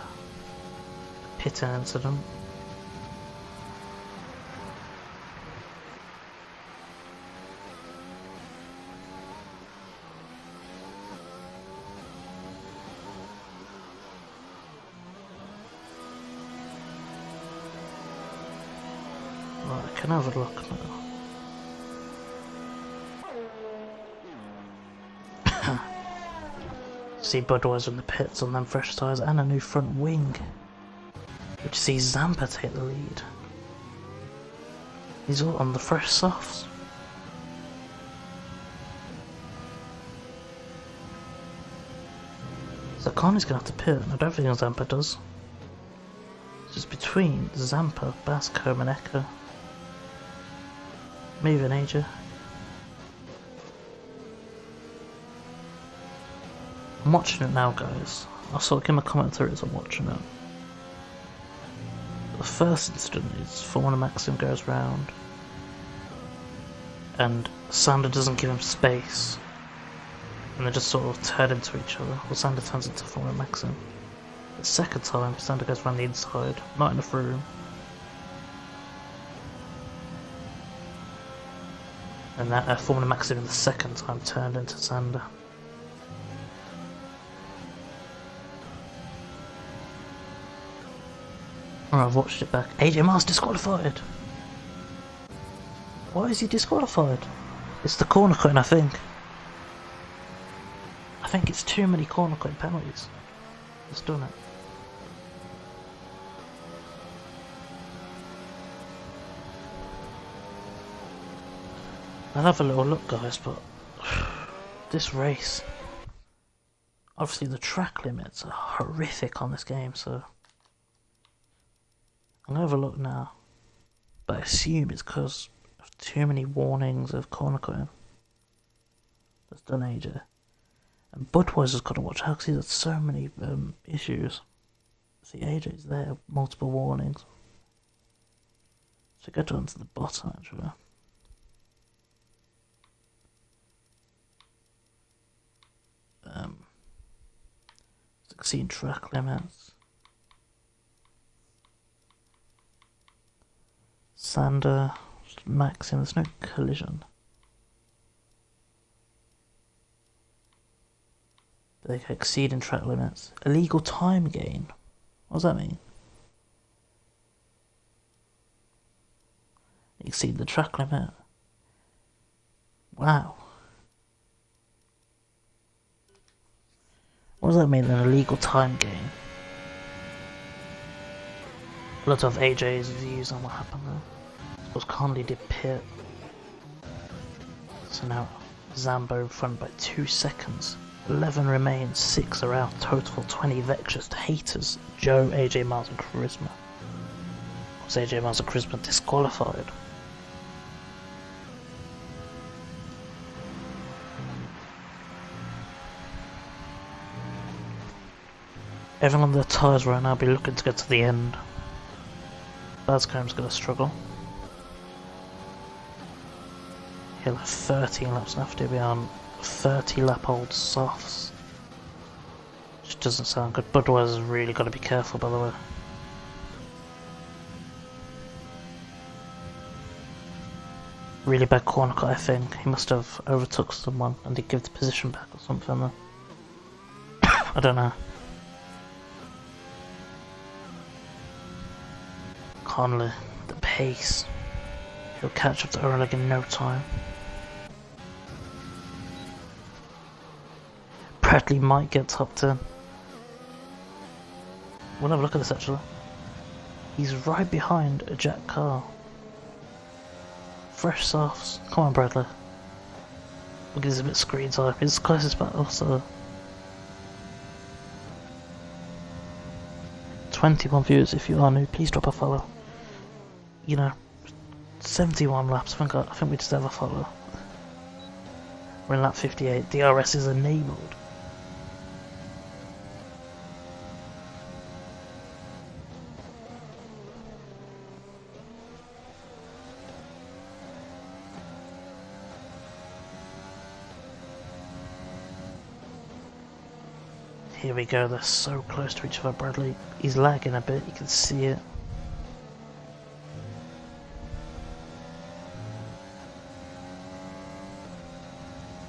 pitting incident. Right, I can have a look now. See Budweiser in the pits on them fresh tyres and a new front wing, which sees Zampa take the lead. He's all on the fresh softs. So Connie's gonna have to pit, and I don't think Zampa does. It's just between Zampa, Bascombe and Echo. Maybe an AJ. I'm watching it now, guys. I'll sort of give my comment through it as I'm watching it. The first incident is for when a Maxim goes round and Sander doesn't give him space and they just sort of turn into each other. Well, Sander turns into Formula Maxim. The second time, Sander goes around the inside, not enough room. And that Formula Maximum the second time turned into Sander. Oh, I've watched it back. AJ Miles disqualified! Why is he disqualified? It's the corner cutting, I think. I think it's too many corner cutting penalties. It's done it. I'll have a little look, guys, but this race, obviously the track limits are horrific on this game, so I'm gonna have a look now, but I assume it's because of too many warnings of corner cutting. That's done AJ. And Budweiser's got to watch out because he's had so many issues. See, AJ's there, multiple warnings. So get on to the bottom actually. Exceeding track limits. Sander, Maxim, there's no collision. They exceeding track limits. Illegal time gain. What does that mean? Exceed the track limit. Wow. What does that mean, an illegal time gain? A lot of AJ's views on what happened there. I suppose Conley did pit. So now Zambo in front by 2 seconds. 11 remain, 6 are out, total 20 vexed haters. Joe, AJ Miles and Charisma. Was AJ Miles and Charisma disqualified? Everyone on their tyres right now be looking to get to the end. Bascombe's gonna struggle. He'll have 13 laps left to be on 30 lap old softs. Which doesn't sound good. Budweiser's really got to be careful, by the way. Really bad corner cut, I think. He must have overtook someone and he'd give the position back or something. I don't know. Conley, the pace. He'll catch up to Orleg in no time. Bradley might get top 10. We'll have a look at this actually. He's right behind a Jack car. Fresh softs. Come on, Bradley. We'll give this a bit of screen time. It's closest battle, so 21 viewers. If you are new, please drop a follow. You know, 71 laps. I think we just have a follow. We're in lap 58. DRS is enabled. Here we go, they're so close to each other. Bradley, he's lagging a bit, you can see it.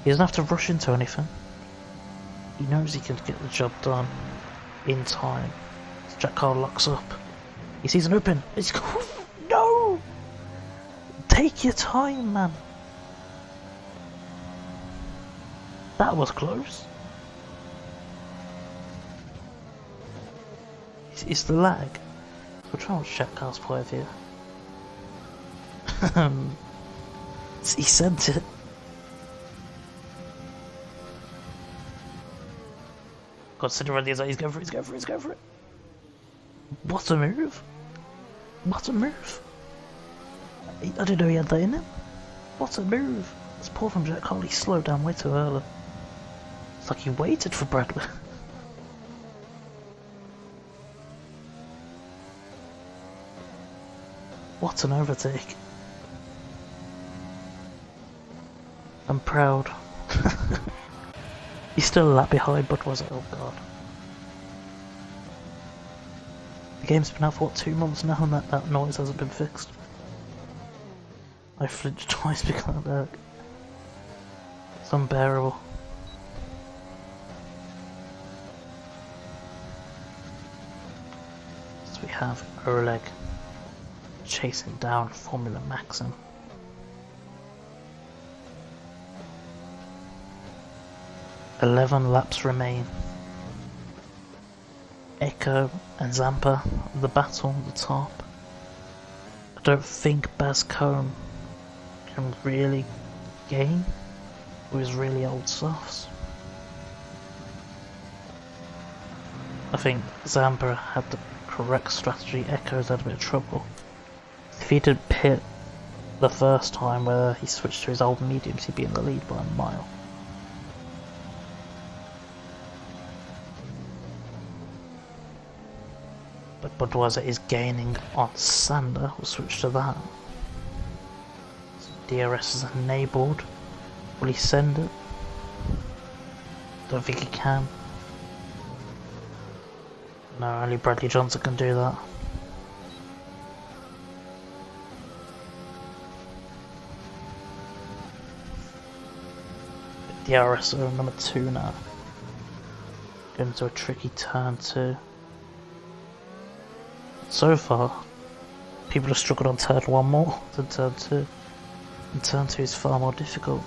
He doesn't have to rush into anything. He knows he can get the job done in time. As Jack Carl locks up. He sees an open. It's no! Take your time, man. That was close. It's the lag. We'll try and watch Jack Carl's point of view. He sent it. Consider these he's going for it, he's going for it. What a move. What a move. I didn't know he had that in him. What a move. It's poor from Jack Carl, he slowed down way too early. It's like he waited for Bradley. What an overtake. I'm proud. He's still a lap behind, but was it? Oh god. The game's been out for what, 2 months now and that noise hasn't been fixed. I flinched twice because of that. It's unbearable. So we have Oleg chasing down Formula Maxim. "11 laps remain. Echo and Zampa, the battle on the top. I don't think Bascombe can really gain with his really old softs. I think Zampa had the correct strategy. Echo's had a bit of trouble. If he did pit the first time where he switched to his old mediums, he'd be in the lead by a mile. But Budweiser is gaining on Sander. We'll switch to that. So DRS is enabled. Will he send it? Don't think he can. No, only Bradley Johnson can do that. DRS are number 2 now. Going into a tricky turn 2. So far, people have struggled on turn 1 more than turn 2. And turn 2 is far more difficult.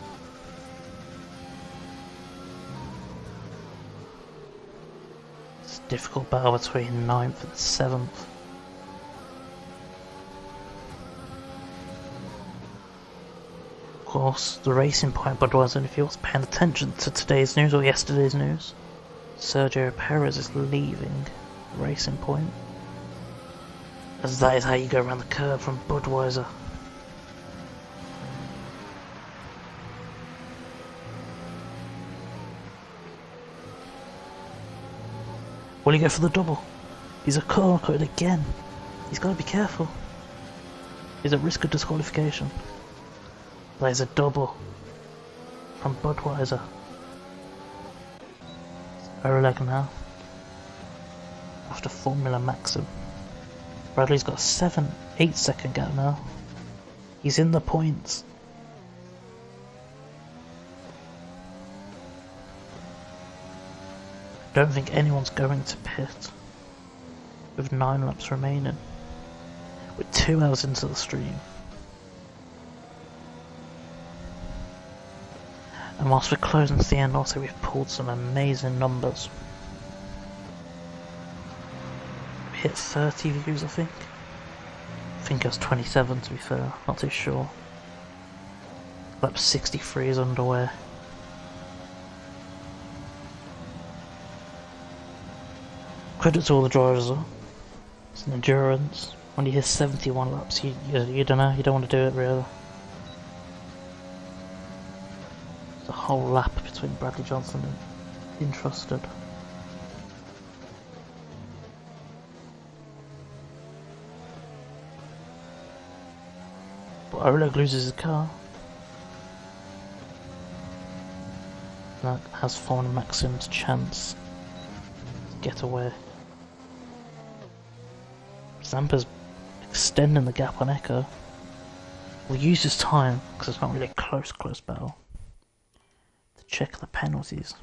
It's a difficult battle between 9th and 7th. Of course, the Racing Point Budweiser, if you was paying attention to today's news or yesterday's news, Sergio Perez is leaving Racing Point. As that is how you go around the curve from Budweiser. Will he go for the double? He's a car code again. He's got to be careful. He's at risk of disqualification. There's a double from Budweiser. Oleg now. After Formula Maxim. Bradley's got a 7-8 second gap now. He's in the points. Don't think anyone's going to pit with 9 laps remaining. We're 2 hours into the stream. And whilst we're closing to the end, also we've pulled some amazing numbers. We hit 30 views, I think. I think it was 27 to be fair, not too sure. Lap 63 is underway. Credit to all the drivers though. It's an endurance. When you hit 71 laps, you don't know, you don't want to do it really. It's a whole lap between Bradley Johnson and Intrusted. But Oleg loses his car. That has fallen Maxim's chance to get away. Zampa's extending the gap on Echo. We'll use his time, because it's not really a close battle, to check the penalties.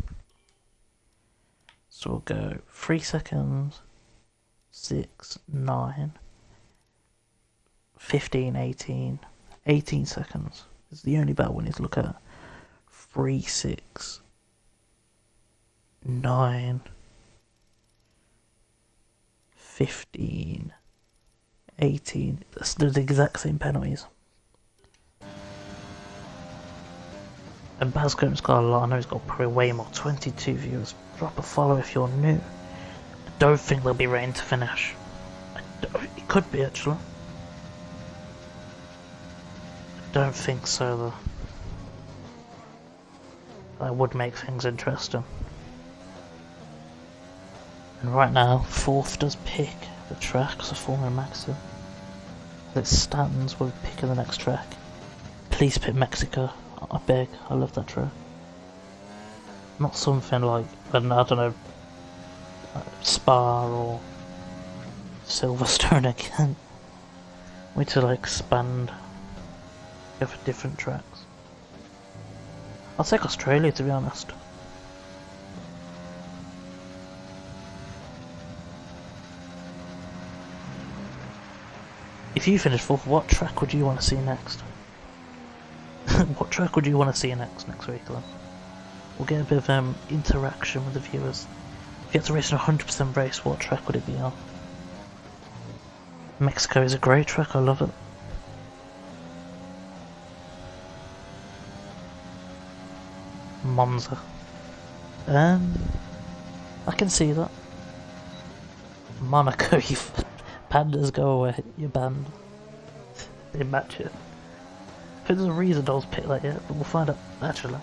So we'll go 3 seconds, 6, 9, 15, 18, 18 seconds. It's the only battle we need to look at. 3, 6, 9, 15, 18. They're the exact same penalties. And Bascombe's got a lot. I know he's got probably way more. 22 viewers. Drop a follow if you're new. I don't think there'll be rain to finish. It could be actually. I don't think so though. That would make things interesting. And right now, 4th does pick the track as a Formula Maxim. It stands with picking the next track. Please pick Mexico. I beg. I love that track. Not something like, I don't know, Spa or Silverstone again. We need to like expand, go for different tracks. I'll take Australia, to be honest. If you finish fourth, what track would you want to see next? What track would you want to see next week, then? We'll get a bit of interaction with the viewers. If you had to race in a 100% race, what track would it be on? Mexico is a great track, I love it. Monza. I can see that. Monaco, you pandas, go away, you're banned. Didn't match it. I think there's a reason I was picked that yet, but we'll find out actually.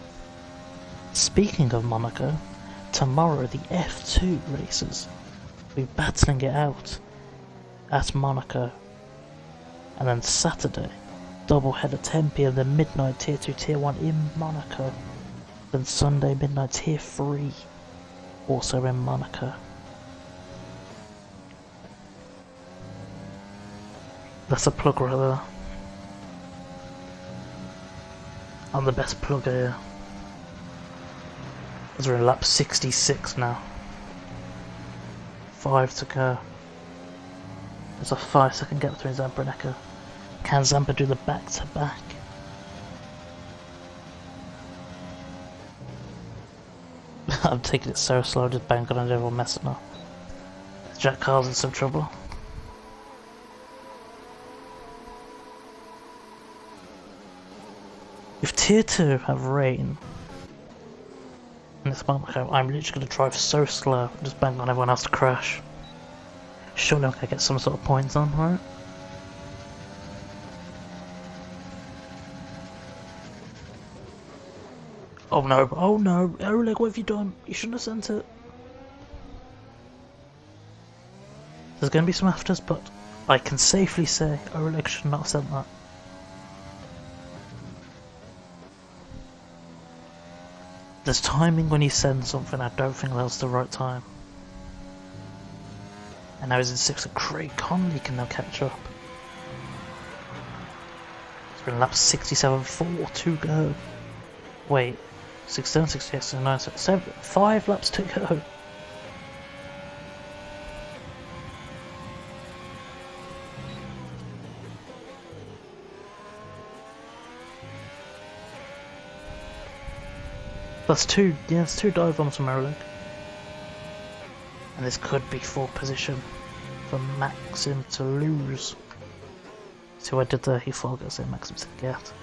Speaking of Monaco, tomorrow the F2 races will be battling it out at Monaco. And then Saturday, doubleheader 10 PM, then midnight tier 2, tier 1 in Monaco. Then Sunday midnight tier 3, also in Monaco. That's a plug right there. I'm the best plugger here. As we're in lap 66 now. 5 to go. There's a 5-second gap between Zampa and Echo. Can Zampa do the back-to-back? I'm taking it so slow, just banking on everyone messing up. Jack Carl's in some trouble. If tier 2 have rain, and it's Monaco, I'm literally going to drive so slow, just bang on everyone else to crash. Surely I can get some sort of points on, right? Oh no, Oleg, what have you done? You shouldn't have sent it. There's going to be some afters, but I can safely say Oleg should not have sent that. There's timing when you send something, I don't think that was the right time. And now he's in 6th, and Craig Connolly can now catch up. It's been lap 67, 4 to go. Wait, 67, 68, 69, 7, 5 laps to go. That's 2, yeah, it's 2 dive bombs from Oleg. And this could be 4th position for Maxim to lose. See what I did there? He thought I was going to say Maxim to get.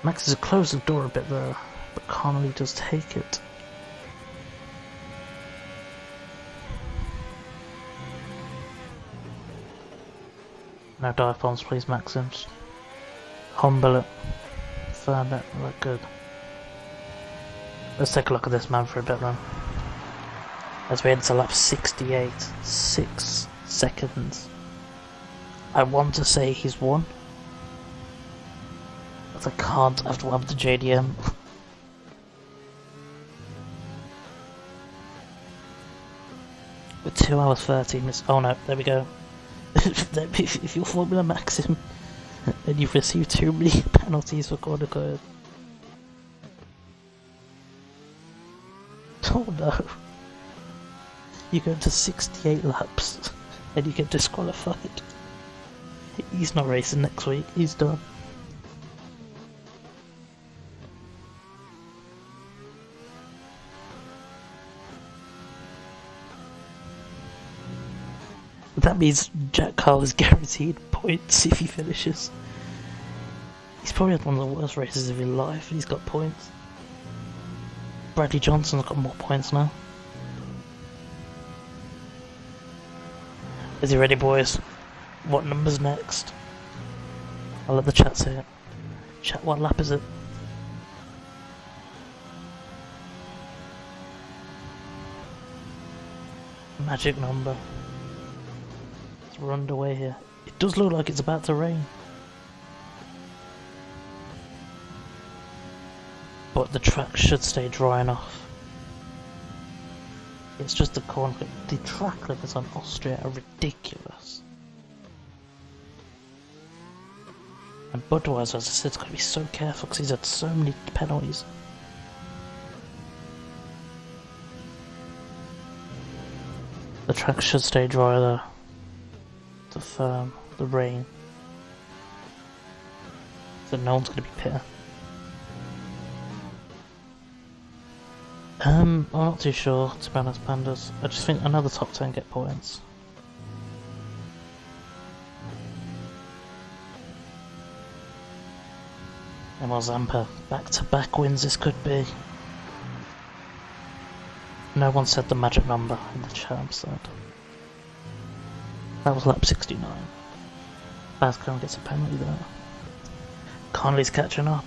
Max has closed the door a bit there, but Connolly does take it. No dive bombs, please, Maxims. Humble it. Firm it. Look good. Let's take a look at this man for a bit then. As we enter lap 68, 6 seconds. I want to say he's won, but I can't after what happened to JDM. With 2 hours 13 minutes. Oh no, there we go. If you're Formula Maxim and you've received too many penalties for corner code. Oh no. You go to 68 laps and you get disqualified. He's not racing next week, he's done. That means Jack Carl is guaranteed points if he finishes. He's probably had one of the worst races of his life and he's got points. Bradley Johnson's got more points now. Is he ready, boys? What number's next? I'll let the chat say it. Chat, what lap is it? Magic number. We're underway here. It does look like it's about to rain. But the track should stay dry enough. It's just the corner. The track limits on Austria are ridiculous. And Budweiser, as I said, has got to be so careful because he's had so many penalties. The track should stay dry though. The firm, the rain. So no one's going to be pitting. I'm not too sure, to be honest, Pandas. I just think another top 10 get points. And while Zampa, back-to-back wins this could be. No one said the magic number in the chat, said. That was lap 69. Bascom gets a penalty there. Conley's catching up.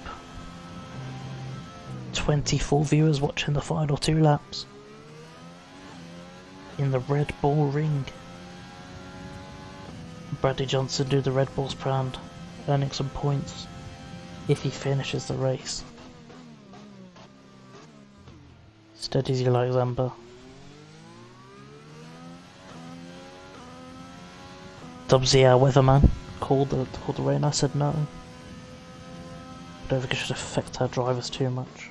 24 viewers watching the final 2 laps. In the Red Bull ring. Bradley Johnson do the Red Bull's brand, earning some points if he finishes the race. Steady as you like, Zampa. Dubsy, our weatherman, called the rain. I said no. I don't think it should affect our drivers too much.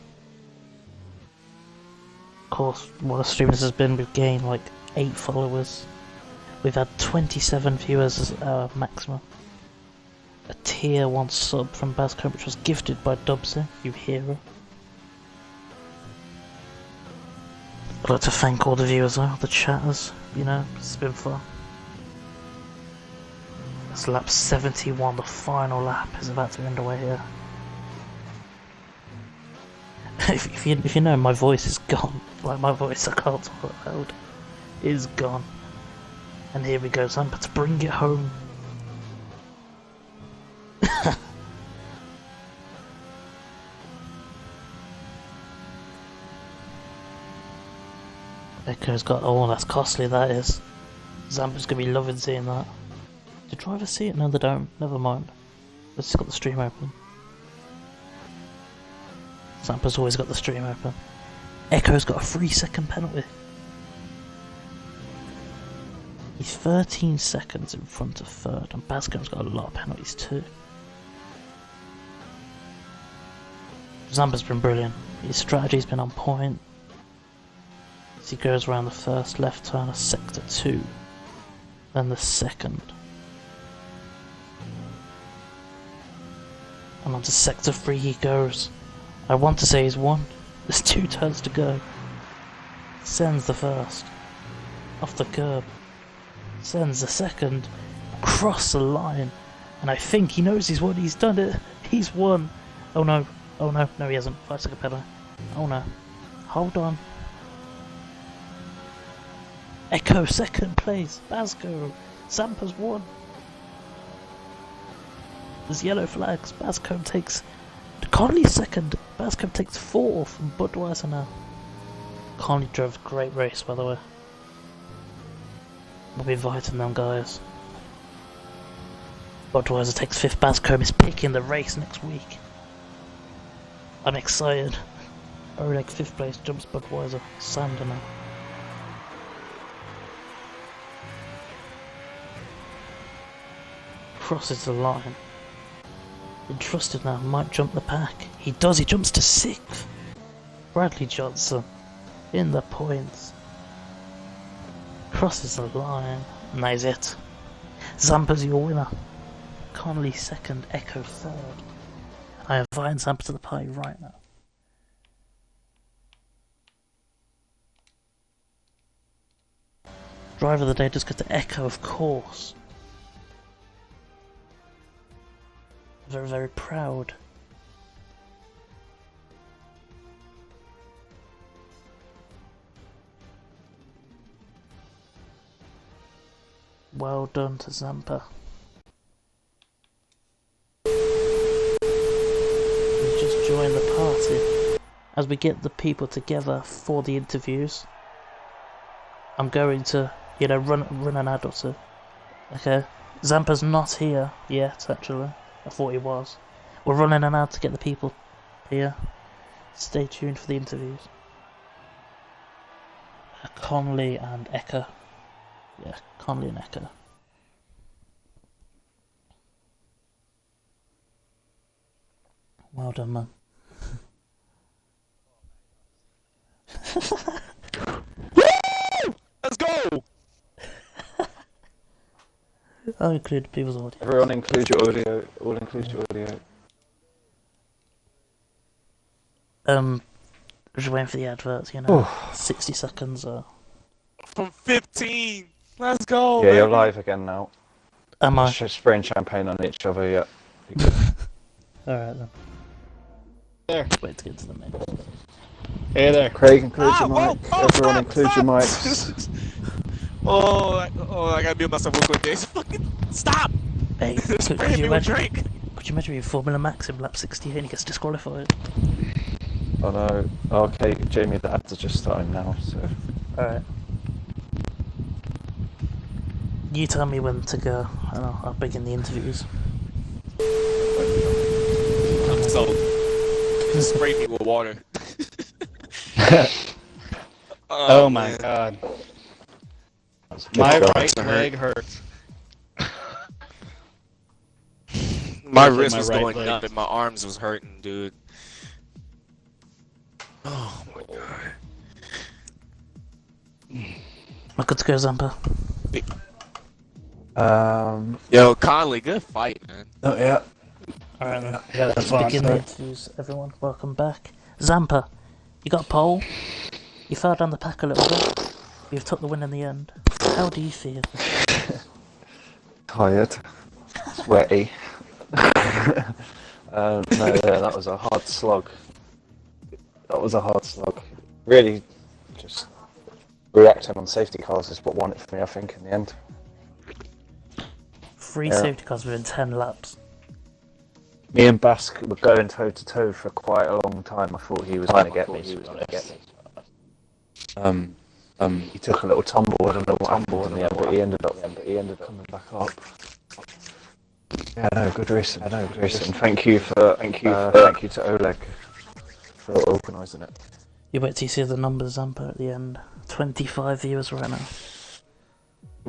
Of course, what a stream this has been, we've gained like 8 followers. We've had 27 viewers as our maximum. A tier 1 sub from Bascom, which was gifted by Dubsy, you hero. I'd like to thank all the viewers though, the chatters, you know, it's been fun. It's lap 71, the final lap is about to be underway here. if you know, my voice is gone. Like my voice, I can't talk loud, is gone. And here we go, Zampa to bring it home. Echo's got, oh that's costly that is. Zampa's gonna be loving seeing that. Do drivers see it? No they don't, never mind. Let's just got the stream open. Zampa's always got the stream open. Echo's got a 3-second penalty. He's 13 seconds in front of third, and Bascom's got a lot of penalties too. Zampa's been brilliant. His strategy's been on point. As he goes around the first left turn of sector 2, then the second. And onto sector 3 he goes. I want to say he's won. There's 2 turns to go. Sends the first. Off the curb. Sends the second. Across the line. And I think he knows he's won. He's done it. He's won. Oh no. Oh no. No he hasn't. 5-second penalty. Oh no. Hold on. Echo second place. Basco. Zampa's won. There's yellow flags. Basco takes... Conley second. Basco takes 4 from Budweiser now. Conley drove a great race, by the way. We'll be inviting them guys. Budweiser takes 5th. Basco is picking the race next week. I'm excited. Oreg 5th place jumps Budweiser. Sander now. Crosses the line. Entrusted now, might jump the pack. He does, he jumps to 6th. Bradley Johnson in the points. Crosses the line. And that is it. Zampa's your winner. Connolly second, Echo third. I invite Zampa to the party right now. Driver of the day just got to Echo, of course. Very, very proud. Well done to Zampa. We just joined the party. As we get the people together for the interviews, I'm going to, you know, run an ad or two. Okay, Zampa's not here yet, actually. I thought he was. We're running an ad to get the people here. Stay tuned for the interviews. Conley and Ecker. Yeah, Conley and Ecker. Well done, man. Let's go! I'll include people's audio. Everyone include your audio. All include your audio. Just waiting for the adverts, you know. 60 seconds. From 15! Let's go! Yeah, you're baby. live again now. Am I? Let's just spraying champagne on each other, yeah. Alright then. There. Just wait to get to the main. Hey there. Craig, include your whoa, mic. oh, Everyone stop, include stop. your mics. I gotta mute myself real quick, Jason. Fucking stop! Hey, Spraying me with drink. could you imagine if Formula Max in lap 68 and he gets disqualified? Oh no. Okay, Jamie, the ads are just starting now, so. Alright. You tell me when to go, and I'll begin the interviews. So, just spray me with water. Oh my god. My right leg hurts. My Especially wrist my was right going leg. numb and my arms was hurting, dude. Oh my god. Am I good to go, Zampa? Yo, Conley, good fight, man. Oh yeah. Alright then. Yeah, that's Let's fine. begin the interviews, everyone. Welcome back. Zampa, you got a pole. You fell down the pack a little bit. You've took the win in the end. How do you feel? Tired. Sweaty. No, yeah, that was a hard slog. Really, just reacting on safety cars is what won it for me, I think, in the end. 3 Yeah. safety cars within 10 laps. Me and Basque were going toe to toe for quite a long time. I thought he was going to get me. He took a little tumble in the end, but he ended up coming back up. Yeah, no, good racing. Thank you to Oleg for organising it. You wait till you see the numbers, Zampa, at the end. 25 viewers right now.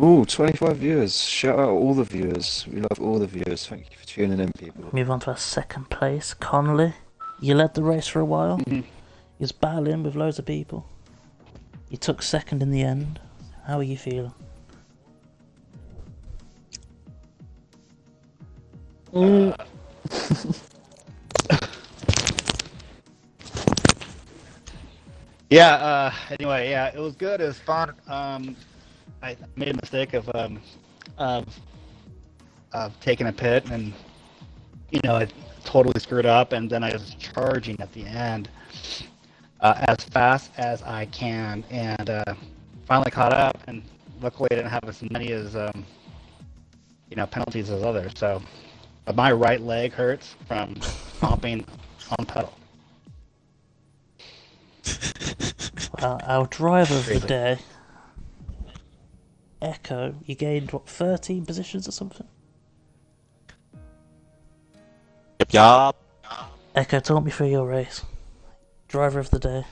Ooh, 25 viewers. Shout out all the viewers. We love all the viewers. Thank you for tuning in, people. Move on to our second place. Connolly, you led the race for a while. You was battling with loads of people. You took second in the end. How are you feeling? Yeah, anyway, yeah, it was good. It was fun. I made a mistake of taking a pit, and I totally screwed up, and then I was charging at the end as fast as I can, and finally caught up, and luckily I didn't have as many as penalties as others. So, but my right leg hurts from stomping on pedal. Our driver of the day, Echo, you gained, 13 positions or something? Yup. Echo, talk me through your race. Driver of the day.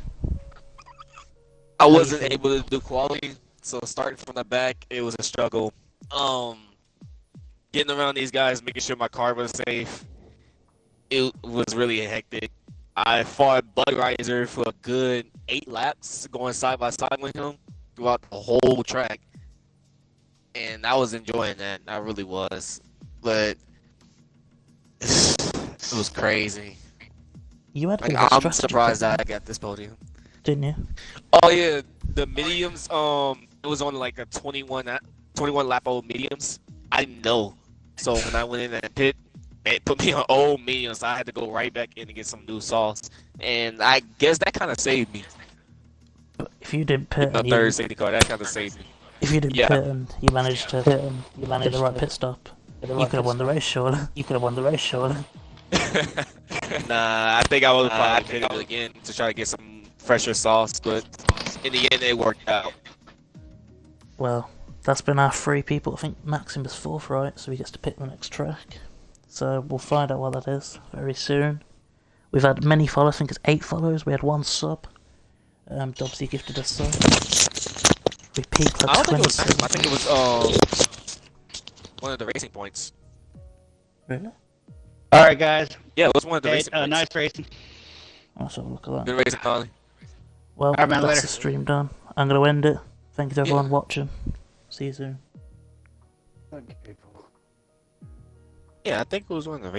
I wasn't able to do quality, so starting from the back, it was a struggle. Getting around these guys, making sure my car was safe, it was really hectic. I fought Budweiser for a good 8 laps, going side by side with him throughout the whole track. And I was enjoying that. I really was. But it was crazy. You had I'm surprised that I got this podium. Didn't you? Oh yeah, the mediums. It was on like a 21 lap old mediums. I didn't know, so when I went in that pit, it put me on old mediums. So I had to go right back in and get some new sauce, and I guess that kind of saved me. But if you didn't pit, The third safety car, that kind of saved me. If you didn't pit and you managed to get the right pit stop, you could have won the race, surely. Nah, I think I would probably pit it again to try to get some fresher sauce, but in the end, it worked out. Well, that's been our 3 people. I think Maxim is 4th, right? So he gets to pick the next track. So we'll find out what that is very soon. We've had many followers. I think it's 8 followers. We had 1 sub. Dobbsy gifted us sub. We peaked at I don't think it was 27. I think it was one of the racing points. Really? All right, guys. Yeah, let's one of the Hey, racing points. nice racing. Let's have a look at that. Good racing, Colin. Well, Alright, man, that's later. the stream done. I'm going to end it. Thank you to everyone watching. See you soon. Thank you, people. Yeah, I think it was one of the